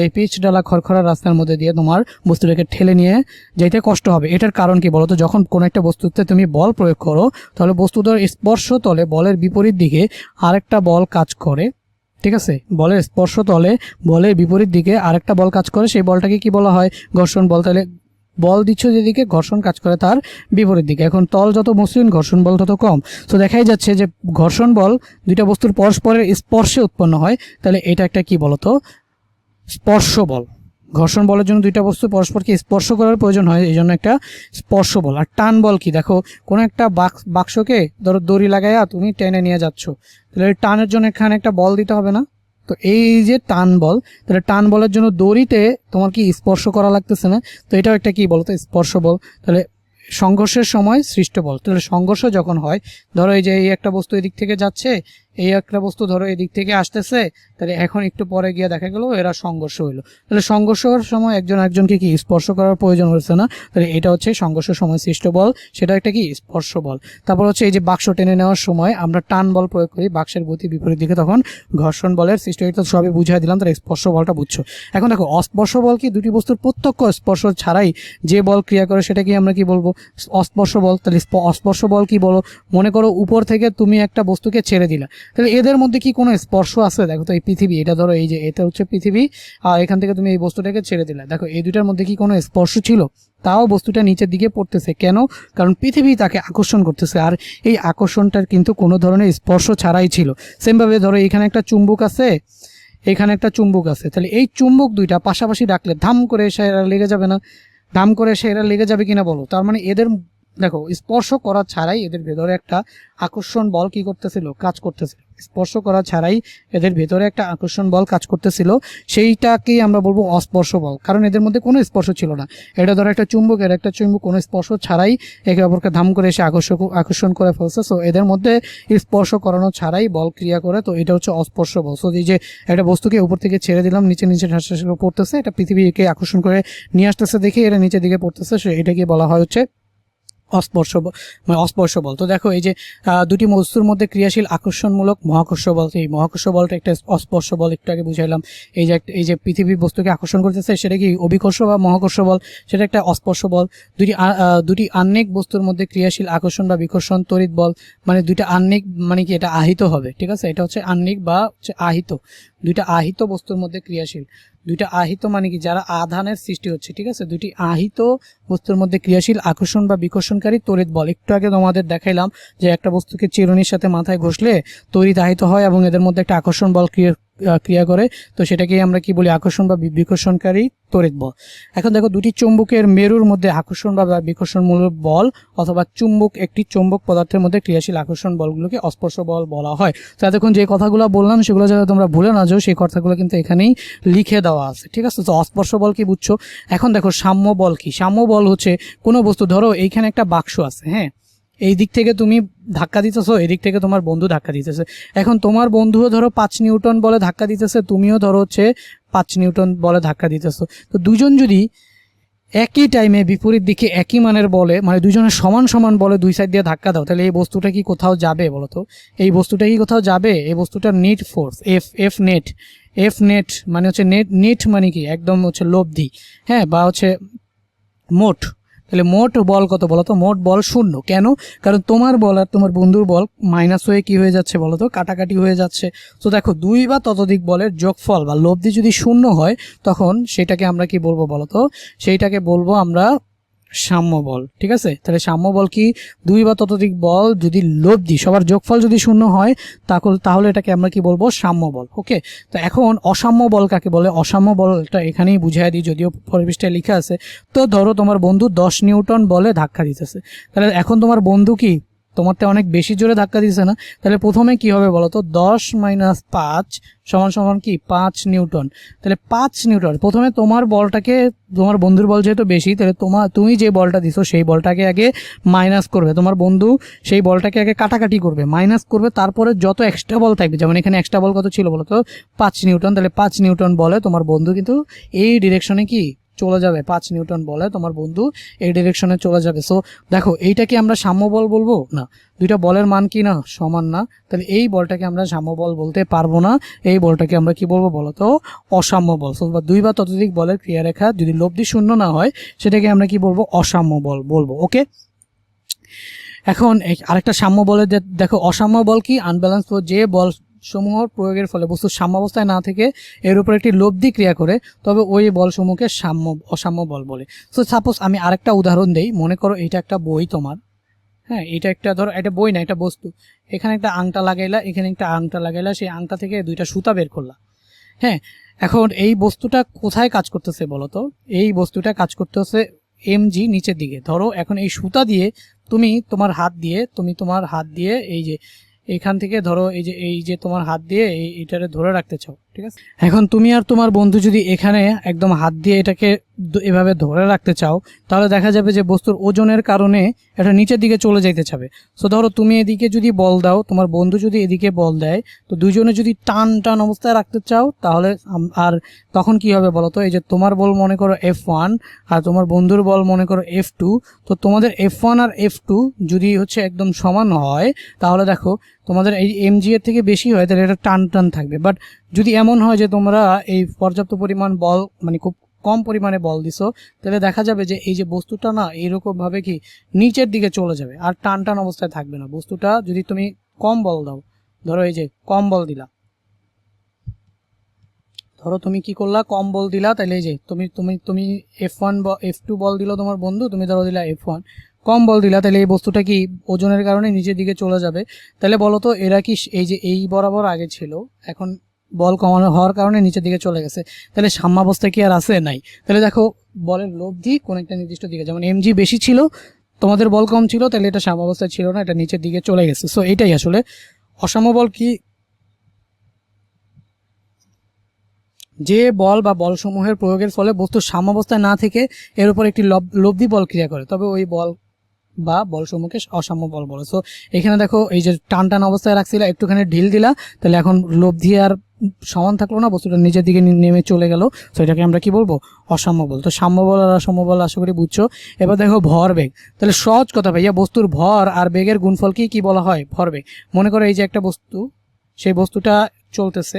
এই পিচ ডালা খড়খড়া রাস্তার মধ্যে দিয়ে তোমার বস্তুটাকে ঠেলে নিয়ে যেতে কষ্ট হবে। এটার কারণ কি বলো তো? যখন কোনো একটা বস্তুতে তুমি বল প্রয়োগ করো, তাহলে বস্তুটার স্পর্শ তলে বলের বিপরীত দিকে আরেকটা বল কাজ করে। ঠিক আছে, বলের স্পর্শ তলে বলের বিপরীত দিকে আরেকটা বল কাজ করে, সেই বলটাকে কি বলা হয়? ঘর্ষণ বল। তাহলে বল দিচ্ছ যেদিকে, ঘর্ষণ কাজ করে তার বিপরীত দিকে। এখন তল যত মসৃণ ঘর্ষণ বল তত কম। তো দেখাই যাচ্ছে যে ঘর্ষণ বল দুইটা বস্তুর পরস্পরের স্পর্শে উৎপন্ন হয়। তাহলে এটা একটা কি বলতো? স্পর্শ বল। ঘর্ষণ বলের জন্য দুইটা বস্তু পরস্পরকে স্পর্শ করার প্রয়োজন হয়, এই জন্য একটা স্পর্শ বল। আর টান বল কি? দেখো কোনো একটা বাক্সকে ধরো দড়ি লাগাইয়া তুমি টেনে নিয়ে যাচ্ছ, তাহলে টানের জন্য এখানে একটা বল দিতে হবে না? তো এই যে টান বল, তাহলে টান বলের জন্য দড়িতে তোমার কি স্পর্শ করা লাগতেছে না? তো এটাও একটা কি বলতো? স্পর্শ বল। তাহলে সংঘর্ষের সময় সৃষ্ট বল। তাহলে সংঘর্ষ যখন হয়, ধরো এই যে এই একটা বস্তু এদিক থেকে যাচ্ছে, এই একটা বস্তু ধরো এদিক থেকে আসতেছে, তাহলে এখন একটু পরে গিয়ে দেখা গেল এরা সংঘর্ষ হইলো। তাহলে সংঘর্ষ হওয়ার সময় একজন একজনকে কি স্পর্শ করার প্রয়োজন হচ্ছে না? তাহলে এটা হচ্ছে সংঘর্ষের সময় সৃষ্ট বল, সেটা একটা কি স্পর্শ বল। তারপর হচ্ছে এই যে বাক্স টেনে নেওয়ার সময় আমরা টান বল প্রয়োগ করি, বাক্সের গতি বিপরীত দিকে, তখন ঘর্ষণ বলের সৃষ্টি হয়। তো সবই বুঝিয়ে দিলাম, তাহলে স্পর্শ বলটা বুঝছো। এখন দেখো অস্পর্শ বল কি? দুটি বস্তুর প্রত্যক্ষ স্পর্শ ছাড়াই যে বল ক্রিয়া করে সেটা কি আমরা কি বলবো? অস্পর্শ বল। তাহলে অস্পর্শ বল কি বলো? মনে করো উপর থেকে তুমি একটা বস্তুকে ছেড়ে দিলা, তাহলে এদের মধ্যে কি কোনো স্পর্শ আছে? দেখো তো এই পৃথিবী, এটা ধরো এই যে এটা হচ্ছে পৃথিবী, আর এখান থেকে তুমি এই বস্তুটাকে ছেড়ে দিলা, দেখো এই দুটার মধ্যে কি কোনো স্পর্শ ছিল? তাও বস্তুটা নিচের দিকে পড়তেছে কেন? কারণ পৃথিবী তাকে আকর্ষণ করতেছে, আর এই আকর্ষণটার কিন্তু কোনো ধরনের স্পর্শ ছাড়াই ছিল। সেমভাবে ধরো এখানে একটা চুম্বক আছে, এখানে একটা চুম্বক আছে, তাহলে এই চুম্বক দুইটা পাশাপাশি রাখলে ধাম করে এসে এরা লেগে যাবে না? ধাম করে এসে এরা লেগে যাবে কিনা বলো? তার মানে এদের দেখো স্পর্শ করা ছাড়াই এদের ভেতরে একটা আকর্ষণ বল কি করতেছিল? কাজ করতেছিল। স্পর্শ করা ছাড়াই এদের ভেতরে একটা আকর্ষণ বল কাজ করতেছিল, সেইটাকেই আমরা বলবো অস্পর্শ বল, কারণ এদের মধ্যে কোনো স্পর্শ ছিল না। এটা ধরো একটা চুম্বক, এর একটা চুম্বক, কোনো স্পর্শ ছাড়াই একে অপরকে ধাম করে এসে আকর্ষণ করে ফেলছে। সো এদের মধ্যে স্পর্শ করানো ছাড়াই বল ক্রিয়া করে, তো এটা হচ্ছে অস্পর্শ বল। সো এই যে একটা বস্তুকে উপর থেকে ছেড়ে দিলাম, নিচে ঠাস করে পড়তেছে, এটা পৃথিবীকে আকর্ষণ করে নিয়ে আসতেছে দেখে এটা নিচের দিকে পড়তেছে, সো এটাকে বলা হয় হচ্ছে অস্পর্শ বল। তো দেখো এই যে দুটি বস্তুর মধ্যে ক্রিয়াশীল আকর্ষণমূলক মহাকর্ষ বল, এই মহাকর্ষ বলটা একটা অস্পর্শ বল, একটু আগে বুঝাইলাম। এই যে পৃথিবী বস্তুকে আকর্ষণ করতেছে সেটা কি অভিকর্ষ বা মহাকর্ষ বল, সেটা একটা অস্পর্শ বল। দুটি আহ্নিক বস্তুর মধ্যে ক্রিয়াশীল আকর্ষণ বা বিকর্ষণ তড়িৎ বল, মানে দুইটা আহ্নিক মানে কি এটা আহিত হবে, ঠিক আছে? এটা হচ্ছে আহ্নিক বা হচ্ছে আহিত, দুইটা আহিত বস্তুর মধ্যে ক্রিয়াশীল। দুইটা আহিত মানে কি যারা আধানের সৃষ্টি হচ্ছে, ঠিক আছে? দুইটি আহিত বস্তুর মধ্যে ক্রিয়াশীল আকর্ষণ বা বিকর্ষণকারী তড়িৎ বল। একটু আগে তোমাদের দেখাইলাম যে একটা বস্তুকে চিরুনির সাথে মাথায় ঘষলে তড়িৎ আহিত হয় এবং এদের মধ্যে একটা আকর্ষণ বল ক্রিয়া করে, তো সেটাকেই আমরা কি বলি? আকর্ষণ বা বিকর্ষণকারী তড়িৎ বল। এখন দেখো দুটি চুম্বকের মেরুর মধ্যে আকর্ষণ বা বিকর্ষণমূলক বল অথবা চুম্বক একটি চুম্বক পদার্থের মধ্যে ক্রিয়াশীল আকর্ষণ বলগুলোকে অস্পর্শ বল বলা হয়। তো এতক্ষণ যে কথাগুলো বললাম সেগুলো যাতে তোমরা ভুলে না যাও, সেই কথাগুলো কিন্তু এখানেই লিখে দেওয়া আছে, ঠিক আছে? তো অস্পর্শ বল কি বুঝছো? এখন দেখো সাম্য বল কি? সাম্য বল হচ্ছে কোনো বস্তু, ধরো এইখানে একটা বাক্স আছে, হ্যাঁ, এই দিক থেকে তুমি ধাক্কা দিতেছো, এদিক থেকে তোমার বন্ধু ধাক্কা দিতেছে। এখন তোমার বন্ধুও ধরো 5 নিউটন বলে ধাক্কা দিতেছে, তুমিও ধরো হচ্ছে 5 নিউটন বলে ধাক্কা দিতেছো। তো দুজন যদি একই টাইমে বিপরীত দিকে একই মানের বলে, মানে দুজনের সমান সমান বলে দুই সাইড দিয়ে ধাক্কা দাও, তাহলে এই বস্তুটা কি কোথাও যাবে বলো তো? এই বস্তুটা কি কোথাও যাবে? এই বস্তুটার net force F net, F net মানে হচ্ছে নেট মানে কি একদম হচ্ছে লব্ধি, হ্যাঁ, বা হচ্ছে মোট। তাহলে মোট বল কত বলো তো? মোট বল 0। কেন? কারণ তোমার বল আর তোমার বন্ধুর বল মাইনাস হয়ে কি হয়ে যাচ্ছে বলো তো? কাটাকাটি হয়ে যাচ্ছে। তো দেখো, দুই বা ততোধিক বলের যোগফল বা লব্ধি যদি 0 হয়, তখন সেটাকে আমরা কি বলবো বলো তো? সেইটাকে বলবো আমরা সাম্য বল। ঠিক আছে, তাহলে সাম্য বল কি? দুই বা ততোধিক বল যদি লব্ধি সবার যোগফল যদি 0 হয়, তাহলে এটাকে আমরা কি বলবো? সাম্য বল। ওকে, তো এখন অসাম্য বল কাকে বলে? অসাম্য বলটা এখানেই বুঝিয়ে দিই, যদিও পরিবেশটা লেখা আছে। তো ধরো তোমার বন্ধু 10 নিউটন বলে ধাক্কা দিতেছে, তাহলে এখন তোমার বন্ধু কি তোমারটা অনেক বেশি জোরে ধাক্কা দিচ্ছে না? তাহলে প্রথমে কি হবে বলো তো? 10 মাইনাস 5 সমান সমান কি 5 নিউটন। তাহলে 5 নিউটন, প্রথমে তোমার বলটাকে, তোমার বন্ধুর বল যেহেতু বেশি, তাহলে তুমি যে বলটা দিছো সেই বলটাকে আগে মাইনাস করবে, তোমার বন্ধু সেই বলটাকে আগে কাটাকাটি করবে, মাইনাস করবে, তারপরে যত এক্সট্রা বল থাকবে, যেমন এখানে এক্সট্রা বল কত ছিল বলো তো? 5 নিউটন। তাহলে 5 নিউটন বলে তোমার বন্ধু কিন্তু এই ডিরেকশনে কি চলে যাবে। 5 নিউটন বলে তোমার বন্ধু এই ডিরেকশনে চলে যাবে। সো দেখো, এইটা কি আমরা সাম্য বল বলবো? না, দুইটা বলের মান কি না সমান না, তাহলে এই বলটাকে আমরা সাম্য বল বলতে পারবো না। এই বলটাকে আমরা কি বলবো বলো তো? অসাম্য বল। সো দুই বা ততোধিক বলের ক্রিয়ারেখা যদি লব্ধি 0 না হয়, সেটাকে আমরা কি বলবো? অসাম্য বল বলবো। ওকে, এখন আরেকটা সাম্য বলে দেখো, অসাম্য বল কি? আনব্যালেন্স যে বল সমূহ প্রয়োগের ফলে বস্তু সাম্যাবস্থায় না থেকে এর উপর একটি লব্ধি ক্রিয়া করে, তবে ওই বলসমূহকে অসাম্য বল বলে। সো সাপোজ আমি আরেকটা উদাহরণ দেই। মনে করো এটা একটা বই তোমার, হ্যাঁ, এটা একটা ধরো, এটা বই না, এটা বস্তু। এখানে একটা আংটা লাগাইলা, এখানে একটা আংটা লাগাইলা, সেই আংটা থেকে দুইটা সুতা বের করলা। হ্যাঁ, এখন এই বস্তুটা কোথায় কাজ করতেছে বলো তো? এই বস্তুটা কাজ করতেছে mg নিচের দিকে। ধরো এখন এই সুতা দিয়ে তুমি তোমার হাত দিয়ে এই যে এখান থেকে ধরো এই যে তোমার হাত দিয়ে এইটারে ধরে রাখতে চাও। ঠিক আছে, এখন তুমি আর তোমার বন্ধু যদি এখানে একদম হাত দিয়ে এটাকে এভাবে ধরে রাখতে চাও, তাহলে দেখা যাবে যে বস্তুর ওজনের কারণে এটা নিচের দিকে চলে যাইতে চাবে। সো ধরো তুমি এদিকে যদি বল দাও, তোমার বন্ধু যদি এদিকে বল দেয়, তো দুজনে যদি টান টান অবস্থায় রাখতে চাও, তাহলে আর তখন কি হবে বলো তো? এই যে তোমার বল মনে করো F1 আর তোমার বন্ধুর বল মনে করো F2। তো তোমাদের F1 আর F2 যদি হচ্ছে একদম সমান হয়, তাহলে দেখো তোমাদের এই mg এর থেকে বেশি হয়, তাহলে এটা টান টান থাকবে। বাট যদি এমন হয় যে তোমরা এই পর্যাপ্ত পরিমাণ বল, মানে খুব কম পরিমাণে বল দিছো, তাহলে দেখা যাবে যে এই যে বস্তুটা না এইরকম ভাবে কি নিচের দিকে চলে যাবে, আর টান টান অবস্থায় থাকবে না বস্তুটা। যদি তুমি কম বল দাও, ধরো এই যে কম বল দিলা, ধরো তুমি কি করলা, কম বল দিলা, তাহলে এই যে তুমি তুমি তুমি F1 বা F2 বল দিল তোমার বন্ধু, তুমি ধরো দিলা F1, কম বল দিলা, তাহলে এই বস্তুটা কি ওজনের কারণে নিচের দিকে চলে যাবে। তাহলে বলো তো এরা কি এই যে এই বরাবর আগে ছিল, এখন বল কমানো হওয়ার কারণে নিচের দিকে চলে গেছে, তাহলে সাম্যাবস্থা কি আর আছে? নাই। তাহলে দেখো, বলের লব্ধি কোন একটা নির্দিষ্ট দিকে, যেমন mg বেশি ছিল, তোমাদের বল কম ছিল, তাহলে এটা সাম্যাবস্থায় ছিল না, এটা নিচের দিকে চলে গেছে। সো এটাই আসলে অসাম্য বল কি? যে বল বা বলসমূহের প্রয়োগের ফলে বস্তু সাম্যাবস্থায় না থেকে এর উপর একটি লব্ধি বল ক্রিয়া করে, তবে ওই বল বা বলসমূহকে অসাম্য বল বলে। সো এখানে দেখো, এই যে টান টান অবস্থায় রাখছিল, একটুখানি ঢিল দিলা, তাহলে এখন লব্ধি আর সমান থাকলো না, বস্তুটা নিচের দিকে নেমে চলে গেল। তো এটাকে আমরা কি বলবো? অসাম্য বল। তো সাম্য বল আর অসাম্য বল আশা করি বুঝছো। এবার দেখো ভরবেগ। তাহলে সহজ কথা ভাইয়া, বস্তুর ভর আর বেগের গুণফলকে কি বলা হয়? ভরবেগ। মনে করো এই যে একটা বস্তু, সেই বস্তুটা চলতেছে,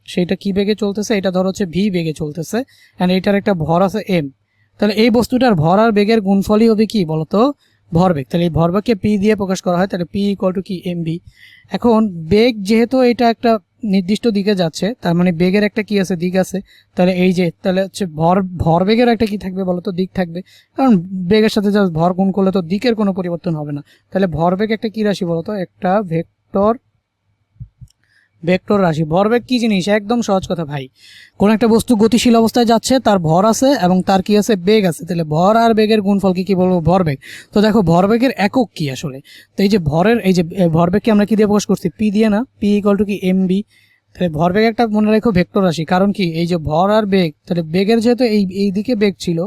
সেইটা কি বেগে চলতেছে? এটা ধরো হচ্ছে ভি বেগে চলতেছে, এন্ড এইটার একটা ভর আছে এম। তাহলে এই বস্তুটার ভর আর বেগের গুণফলই হবে কি বলতো? ভরবেগ। তাহলে এই ভরবেগকে পি দিয়ে প্রকাশ করা হয়, তাহলে পি ইকুয়াল টু কি এমভি। এখন বেগ যেহেতু এটা একটা নির্দিষ্ট দিকে যাচ্ছে, তার মানে বেগের একটা কি আছে? দিক আছে। তাহলে এই যে তাহলে হচ্ছে ভরবেগের একটা কি থাকবে বলতো? দিক থাকবে, কারণ বেগের সাথে যা ভর গুণ করলে তো দিকের কোনো পরিবর্তন হবে না। তাহলে ভরবেগ একটা কি রাশি বলতো? একটা ভেক্টর রাশি। ভরবেগ কি জিনিস? একদম সহজ কথা ভাই, কোন একটা বস্তু গতিশীল অবস্থায় যাচ্ছে, তার ভর আছে এবং তার কি আছে? বেগ আছে। তাহলে ভর আর বেগের গুণফলকে কি বলবো? ভরবেগ। তো দেখো ভরবেগের একক কি আসলে? তো এই যে ভরের, এই যে ভরবেগকে আমরা কি দিয়ে প্রকাশ করছি? পি দিয়ে না? পি ইকুয়াল টু কি এমবি। তাহলে ভরবেগ একটা মনে রাখো ভেক্টর রাশি, কারণ কি এই যে ভর আর বেগ, তাহলে বেগের যেহেতু এই দিকে বেগ ছিল,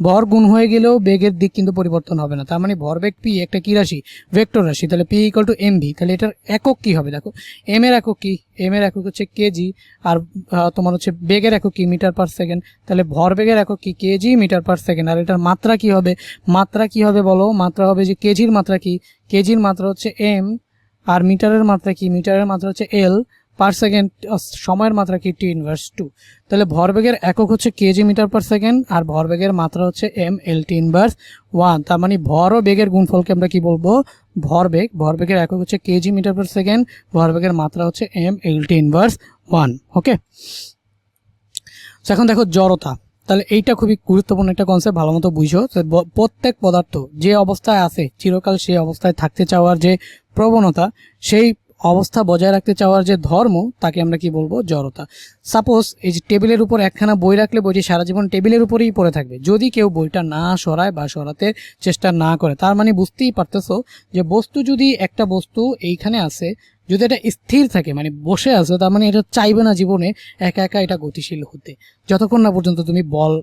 ভর গুণ হয়ে গেলেও বেগের দিক কিন্তু পরিবর্তন হবে না। তার মানে ভরবেগ পি একটা কি রাশি, ভেক্টর রাশি। তাহলে P equal to M V. তাহলে এটার একক কি হবে দেখো, এম এর একক কি, এম এর একক হচ্ছে কেজি, আর তোমার হচ্ছে বেগের একক কি, মিটার পার সেকেন্ড। তাহলে ভরবেগের একক কি, কেজি মিটার পার সেকেন্ড। আর এটার মাত্রা কি হবে, মাত্রা কি হবে বলো, মাত্রা হবে যে কেজির মাত্রা কি, কেজির মাত্রা হচ্ছে এম, আর মিটারের মাত্রা কি, মিটারের মাত্রা হচ্ছে এল, পার সেকেন্ড সময়ের মাত্রা কি, টি ইনভার্স 2। তাহলে ভরবেগের একক হচ্ছে কেজি মিটার পার সেকেন্ড, আর ভরবেগের মাত্রা হচ্ছে এম এল টি ইনভার্স 1। তার মানে ভর ও বেগের গুণফলকে আমরা কি বলবো, ভরবেগ। ভরবেগের একক হচ্ছে কেজি মিটার পার সেকেন্ড, ভরবেগের মাত্রা হচ্ছে এম এল টি ইনভার্স 1। ওকে, এখন দেখো জড়তা। তাহলে এইটা খুবই গুরুত্বপূর্ণ একটা কনসেপ্ট, ভালো মতো বুঝো। প্রত্যেক পদার্থ যে অবস্থায় আছে চিরকাল সেই অবস্থায় থাকতে চাওয়ার যে প্রবণতা, সেই অবস্থা বজায় রাখতে চাওয়ার যে ধর্ম, তাকে আমরা কি বলবো, জড়তা। সাপোজ এই যে টেবিলের উপর একখানা বই রাখলে বইটি সারা জীবন টেবিলের উপরেই পড়ে থাকবে, যদি কেউ বইটা না সরায় বা সরাতে চেষ্টা না করে। তার মানে বুঝতেই পারতেছো যে বস্তু, যদি একটা বস্তু এইখানে আছে, যদি এটা স্থির থাকে মানে বসে আছে, তার মানে এটা চাইবে না জীবনে একা একা এটা গতিশীল হতে, যতক্ষণ না পর্যন্ত তুমি বল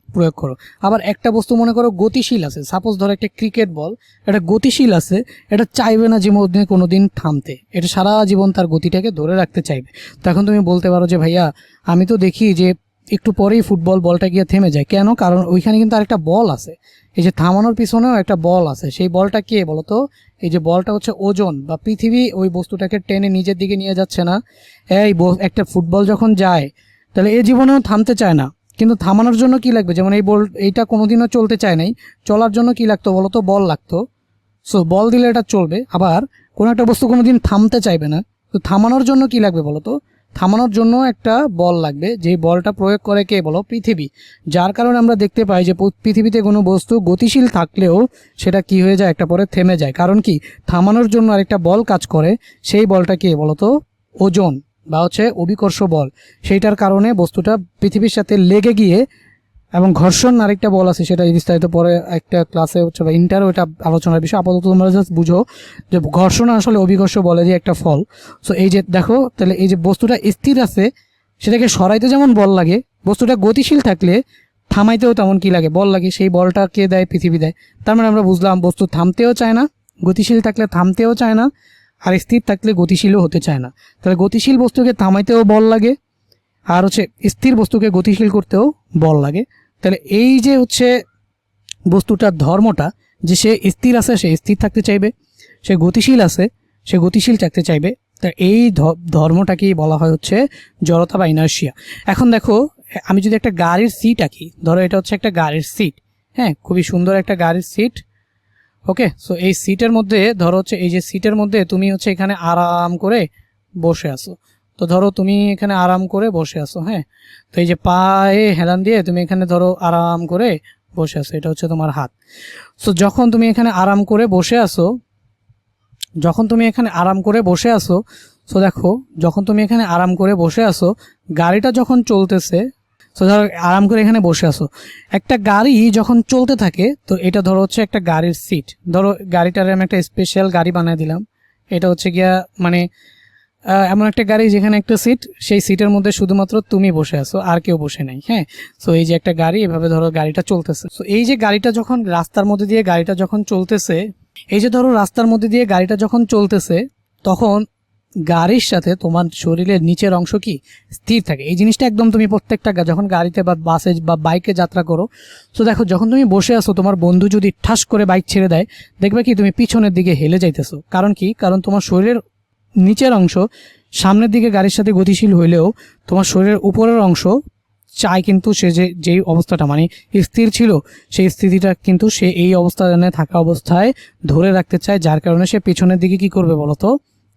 প্রয়োগ করো। আবার একটা বস্তু মনে করো গতিশীল আছে, সাপোজ ধরো একটা ক্রিকেট বল, এটা গতিশীল আছে, এটা চাইবে না জীবনে কোনোদিন থামতে, এটা সারা জীবন তার গতিটাকে ধরে রাখতে চাইবে। তখন তুমি বলতে পারো যে ভাইয়া আমি তো দেখি যে একটু পরেই ফুটবল বলটা গিয়ে থেমে যায়, কেন? কারণ ওইখানে কিন্তু আরেকটা বল আছে, এই যে থামানোর পিছনেও একটা বল আছে। সেই বলটা কে বলো তো? এই যে বলটা হচ্ছে ওজন বা পৃথিবী ওই বস্তুটাকে টেনে নিজের দিকে নিয়ে যাচ্ছে না। এই একটা ফুটবল যখন যায়, তাহলে এই জীবনেও থামতে চায় না, কিন্তু থামানোর জন্য কি লাগবে? যেমন এইটা কোনোদিনও চলতে চায় নাই, চলার জন্য কি লাগতো বলো তো? বল লাগতো। সো বল দিলে এটা চলবে। আবার কোনো একটা বস্তু কোনোদিন থামতে চাইবে না, তো থামানোর জন্য কি লাগবে বলো তো? থামানোর জন্য একটা বল লাগবে, যেই বলটা প্রয়োগ করে কে বলো? পৃথিবী। যার কারণে আমরা দেখতে পাই যে পৃথিবীতে কোনো বস্তু গতিশীল থাকলেও সেটা কি হয়ে যায়, একটা পরে থেমে যায়। কারণ কি? থামানোর জন্য আরেকটা বল কাজ করে, সেই বলটা কে বলো তো? ওজন বা হচ্ছে অভিকর্ষ বল। সেইটার কারণে বস্তুটা পৃথিবীর সাথে লেগে গিয়ে, এবং ঘর্ষণ আরেকটা বল আছে, সেটা বিস্তারিত পরে একটা ক্লাসে হচ্ছে বা ইন্টারও এটা আলোচনার বিষয়। আপাতত তোমরা জাস্ট বুঝো যে ঘর্ষণ আসলে অভিকর্ষ বলেরই একটা ফল। সো এই যে দেখো, তাহলে এই যে বস্তুটা স্থির আছে, সেটাকে সরাইতে যেমন বল লাগে, বস্তুটা গতিশীল থাকলে থামাইতেও তেমন কি লাগে, বল লাগে। সেই বলটা কে দেয়? পৃথিবী দেয়। তার মানে আমরা বুঝলাম বস্তু থামতেও চায় না, গতিশীল থাকলে থামতেও চায় না, আর স্থির থাকলে গতিশীলও হতে চায় না। তাহলে গতিশীল বস্তুকে থামাইতেও বল লাগে, আর হচ্ছে স্থির বস্তুকে গতিশীল করতেও বল লাগে। তাহলে এই যে হচ্ছে বস্তুটার ধর্মটা, যে সে স্থির আছে সে স্থির থাকতে চাইবে, সে গতিশীল আছে সে গতিশীল থাকতে চাইবে। তা এই ধর্মটাকেই বলা হয় হচ্ছে জড়তা বা ইনার্শিয়া। এখন দেখো, আমি যদি একটা গাড়ির সিট আঁকি, ধরো এটা হচ্ছে একটা গাড়ির সিট, হ্যাঁ, খুবই সুন্দর একটা গাড়ির সিট। ওকে, সো এই সিটের মধ্যে ধরো হচ্ছে এই যে সিটের মধ্যে তুমি হচ্ছে এখানে আরাম করে বসে আছো। তো ধরো তুমি এখানে আরাম করে বসে আছো, হ্যাঁ, তো এই যে পায়ে হেলান দিয়ে তুমি এখানে ধরো আরাম করে বসে আছো, এটা হচ্ছে তোমার হাত। সো যখন তুমি এখানে আরাম করে বসে আছো, সো দেখো, যখন তুমি এখানে আরাম করে বসে আছো, গাড়িটা যখন চলতেছে, তো ধরো আরাম করে এখানে বসে আছো, একটা গাড়ি যখন চলতে থাকে, তো এটা ধরো হচ্ছে একটা গাড়ির সিট। ধরো গাড়িটারে আমি একটা স্পেশাল গাড়ি বানিয়ে দিলাম, এটা হচ্ছে গিয়া মানে এমন একটা গাড়ি যেখানে একটা সিট, সেই সিটের মধ্যে শুধুমাত্র তুমি বসে আছো, আর কেউ বসে নাই, হ্যাঁ। সো এই যে একটা গাড়ি, এভাবে ধরো গাড়িটা চলতেছে। সো এই যে গাড়িটা যখন রাস্তার মধ্যে দিয়ে গাড়িটা যখন চলতেছে, এই যে ধরো রাস্তার মধ্যে দিয়ে গাড়িটা যখন চলতেছে, তখন গাড়ির সাথে তোমার শরীরের নিচের অংশ কি স্থির থাকে। এই জিনিসটা একদম তুমি প্রত্যেকটা যখন গাড়িতে বা বাসে বা বাইকে যাত্রা করো, তো দেখো যখন তুমি বসে আছো, তোমার বন্ধু যদি ঠাস করে বাইক ছেড়ে দেয়, দেখবে কি তুমি পিছনের দিকে হেলে যাইতেছো। কারণ কি? কারণ তোমার শরীরের নিচের অংশ সামনের দিকে গাড়ির সাথে গতিশীল হইলেও তোমার শরীরের উপরের অংশ চায় কিন্তু সে যেই অবস্থাটা মানে স্থির ছিল, সেই স্থিতিটা কিন্তু সে এই অবস্থানে থাকা অবস্থায় ধরে রাখতে চায়। যার কারণে সে পেছনের দিকে কি করবে বলতো?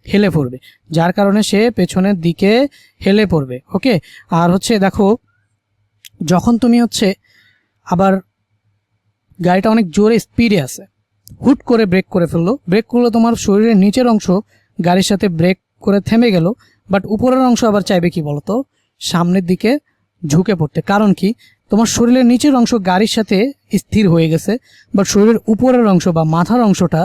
হেলে পড়বে। যার কারণে সে পেছনের দিকে হেলে পড়বে। ওকে, আর হচ্ছে দেখো, যখন তুমি হচ্ছে আবার গাড়িটা অনেক জোরে স্পিডে আছে, হুট করে ব্রেক করে ফেললো, ব্রেক করলে তোমার শরীরের নিচের অংশ গাড়ির সাথে ব্রেক করে থেমে গেল, বাট উপরের অংশ আবার চাইবে কি বলতো? সামনের দিকে ঝুঁকে পড়তে। কারণ কি? তোমার শরীরের নিচের অংশ গাড়ির সাথে স্থির হয়ে গেছে, বাট শরীরের উপরের অংশ বা মাথার অংশটা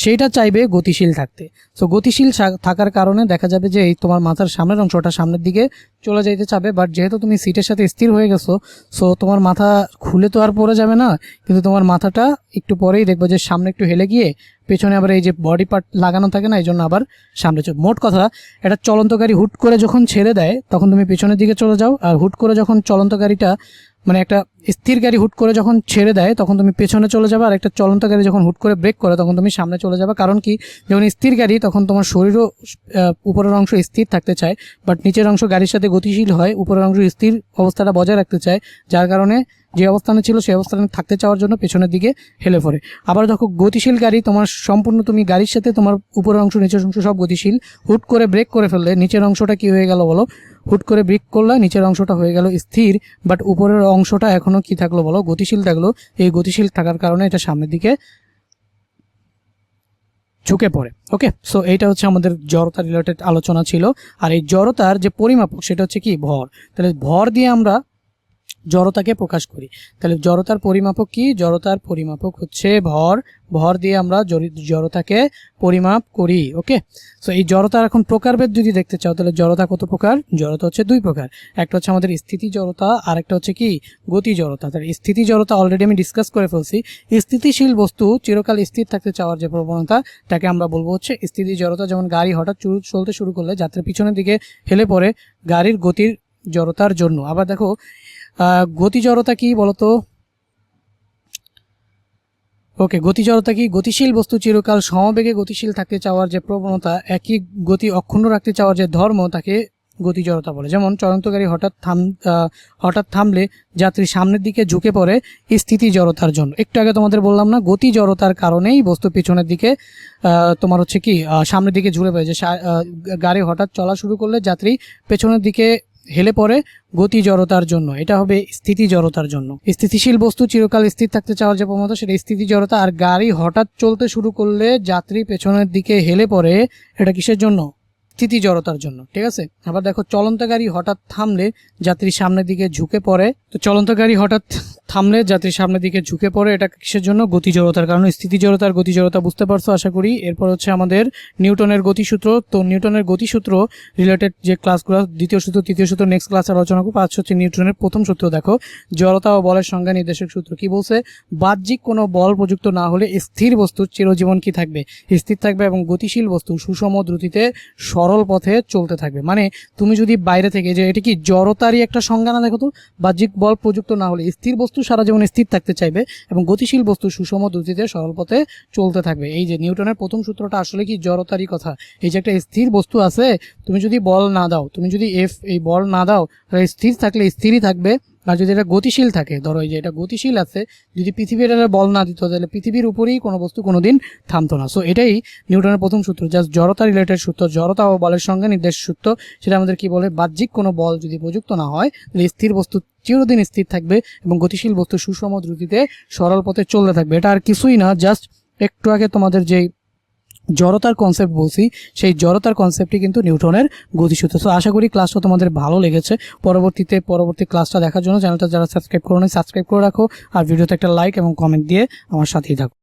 সেইটা চাইবে গতিশীল থাকতে। সো গতিশীল থাকার কারণে দেখা যাবে যে এই তোমার মাথার সামনের অংশটা সামনের দিকে চলে যাইতে চাবে, বাট যেহেতু তুমি সিটের সাথে স্থির হয়ে গেছো, সো তোমার মাথা খুলে তো আর পড়ে যাবে না, কিন্তু তোমার মাথাটা একটু পরেই দেখবে যে সামনে একটু হেলে গিয়ে পেছনে আবার এই যে বডি পার্ট লাগানো থাকে না, এই জন্য আবার সামনে চলে। মোট কথা, এটা চলন্ত গাড়ি হুট করে যখন ছেড়ে দেয় তখন তুমি পেছনের দিকে চলে যাও, আর হুট করে যখন চলন্ত গাড়িটা মানে একটা স্থির গাড়ি হুট করে যখন ছেড়ে দেয় তখন তুমি পেছনে চলে যাবে, আর একটা চলন্ত গাড়ি যখন হুট করে ব্রেক করে তখন তুমি সামনে চলে যাবে। কারণ কি, যখন স্থির গাড়ি তখন তোমার শরীরও উপরের অংশ স্থির থাকতে চায়, বাট নিচের অংশ গাড়ির সাথে গতিশীল হয়, উপরের অংশ স্থির অবস্থাটা বজায় রাখতে চায়, যার কারণে যে অবস্থানে ছিল সেই অবস্থানে থাকতে চাওয়ার জন্য পেছনের দিকে হেলে পড়ে। আবার দেখো গতিশীল গাড়ি তোমার সম্পূর্ণ তুমি গাড়ির সাথে তোমার উপরের অংশ নিচের অংশ সব গতিশীল, হুট করে ব্রেক করে ফেললে নিচের অংশটা কি হয়ে গেল বলো, হুট করে ব্রেক করলে নিচের অংশটা হয়ে গেল স্থির, বাট উপরের অংশটা এখনো কি থাকলো বলো, গতিশীল থাকলো। এই গতিশীল থাকার কারণে এটা সামনের দিকে ঝুঁকে পড়ে। ওকে, সো এইটা হচ্ছে আমাদের জড়তা রিলেটেড আলোচনা ছিল। আর এই জড়তার যে পরিমাপক সেটা হচ্ছে কি, ভর। তাহলে ভর দিয়ে আমরা জড়তাকে প্রকাশ করি। তাহলে জড়তার পরিমাপক কি, জড়তার পরিমাপক হচ্ছে ভর। ভর দিয়ে আমরা জড়তাকে পরিমাপ করি। ওকে, সো এই জড়তার এখন প্রকারভেদ যদি দেখতে চাও তাহলে জড়তা কত প্রকার, জড়তা হচ্ছে দুই প্রকার। একটা হচ্ছে আমাদের স্থিতি জড়তা, আর একটা হচ্ছে কি গতি জড়তা। তাহলে স্থিতি জড়তা অলরেডি আমি ডিসকাস করে ফেলছি। স্থিতিশীল বস্তু চিরকাল স্থির থাকতে চাওয়ার যে প্রবণতা তাকে আমরা বলবো হচ্ছে স্থিতি জড়তা। যেমন গাড়ি হঠাৎ চলতে শুরু করলে যাত্রা পিছনের দিকে হেলে পড়ে গাড়ির গতির জড়তার জন্য। আবার দেখো গতি জড়তা কি বলতো, ওকে, গতি জড়তা কি, গতিশীল বস্তু চিরকাল সমবেগে গতিশীল থাকতে চাওয়ার যে প্রবণতা, একই গতি অক্ষুণ্ণ রাখতে চাওয়ার যে ধর্ম তাকে গতি জড়তা বলে। যেমন চলন্ত গাড়ি হঠাৎ থামলে যাত্রী সামনের দিকে ঝুঁকে পড়ে স্থিতি জড়তার জন্য। একটু আগে তোমাদের বললাম না, গতি জড়তার কারণেই বস্তু পিছনের দিকে তোমার হচ্ছে কি সামনের দিকে ঝুলে পড়ে, যে গাড়ি হঠাৎ চলা শুরু করলে যাত্রী পেছনের দিকে হেলে পড়ে গতি জড়তার জন্য, এটা হবে স্থিতি জড়তার জন্য। স্থিতিশীল বস্তু চিরকাল স্থির থাকতে চাওয়ার যে প্রবণতা সেটা স্থিতি জড়তা। আর গাড়ি হঠাৎ চলতে শুরু করলে যাত্রী পেছনের দিকে হেলে পড়ে, এটা কিসের জন্য, স্থিতি জড়তার জন্য। ঠিক আছে, আবার দেখো চলন্ত গাড়ি হঠাৎ থামলে যাত্রী সামনের দিকে ঝুঁকে পড়ে। তো চলন্ত গাড়ি হঠাৎ থামলে যাত্রী সামনের দিকে ঝুঁকে পড়ে, এটা কিসের জন্য, গতি জড়তার কারণে। স্থিতি জড়তা আর গতি জড়তা বুঝতে পারছো আশা করি। এরপর হচ্ছে আমাদের নিউটনের গতিসূত্র। তো নিউটনের গতিসূত্র রিলেটেড যে ক্লাসগুলো, দ্বিতীয় সূত্র তৃতীয় সূত্র নেক্সট ক্লাসে আলোচনা করবো। আজ হচ্ছে নিউটনের প্রথম সূত্র। দেখো জড়তা ও বলের সংজ্ঞা নির্দেশক সূত্র কি বলছে, বাহ্যিক কোনো বল প্রযুক্ত না হলে স্থির বস্তুর চিরজীবন কি থাকবে, স্থির থাকবে, এবং গতিশীল বস্তু সুষম দ্রুতিতে সরল পথে চলতে থাকবে। মানে তুমি যদি বাইরে থেকে, যে এটা কি জড়তারই একটা সংজ্ঞা না, দেখো তো, বাহ্যিক বল প্রযুক্ত না হলে স্থির বস্তু সারা জীবন স্থির থাকতে চাইবে এবং গতিশীল বস্তু সুষম দ্রুতিতে সরল পথে চলতে থাকবে। এই যে নিউটনের প্রথম সূত্রটা আসলে কি জড়তারই কথা। এই যে একটা স্থির বস্তু আছে, তুমি যদি বল না দাও, তুমি যদি এই বল না দাও, তাহলে স্থির থাকলে স্থিরই থাকবে। আর যদি এটা গতিশীল থাকে, ধরো এই যে এটা গতিশীল আছে, যদি পৃথিবীর বল না দিত তাহলে পৃথিবীর উপরেই কোনো বস্তু কোনোদিন থামতো না। সো এটাই নিউটনের প্রথম সূত্র, জাস্ট জড়তা রিলেটেড সূত্র। জড়তা ও বলের সঙ্গে নির্দেশ সূত্র, সেটা আমাদের কি বলে, বাহ্যিক কোনো বল যদি প্রযুক্ত না হয় তাহলে স্থির বস্তু চিরদিন স্থির থাকবে এবং গতিশীল বস্তু সুষম দ্রুতিতে সরল পথে চলতে থাকবে। এটা আর কিছুই না, জাস্ট একটু আগে তোমাদের যেই জড়তার কনসেপ্ট বলছি সেই জড়তার কনসেপ্টই কিন্তু নিউটনের গতিসূত্র। সো আশা করি ক্লাসটা তোমাদের ভালো লেগেছে। পরবর্তী ক্লাসটা দেখার জন্য চ্যানেলটা যারা সাবস্ক্রাইব করো না সাবস্ক্রাইব করে রাখো, আর ভিডিওতে একটা লাইক এবং কমেন্ট দিয়ে আমার সাথেই থাকো।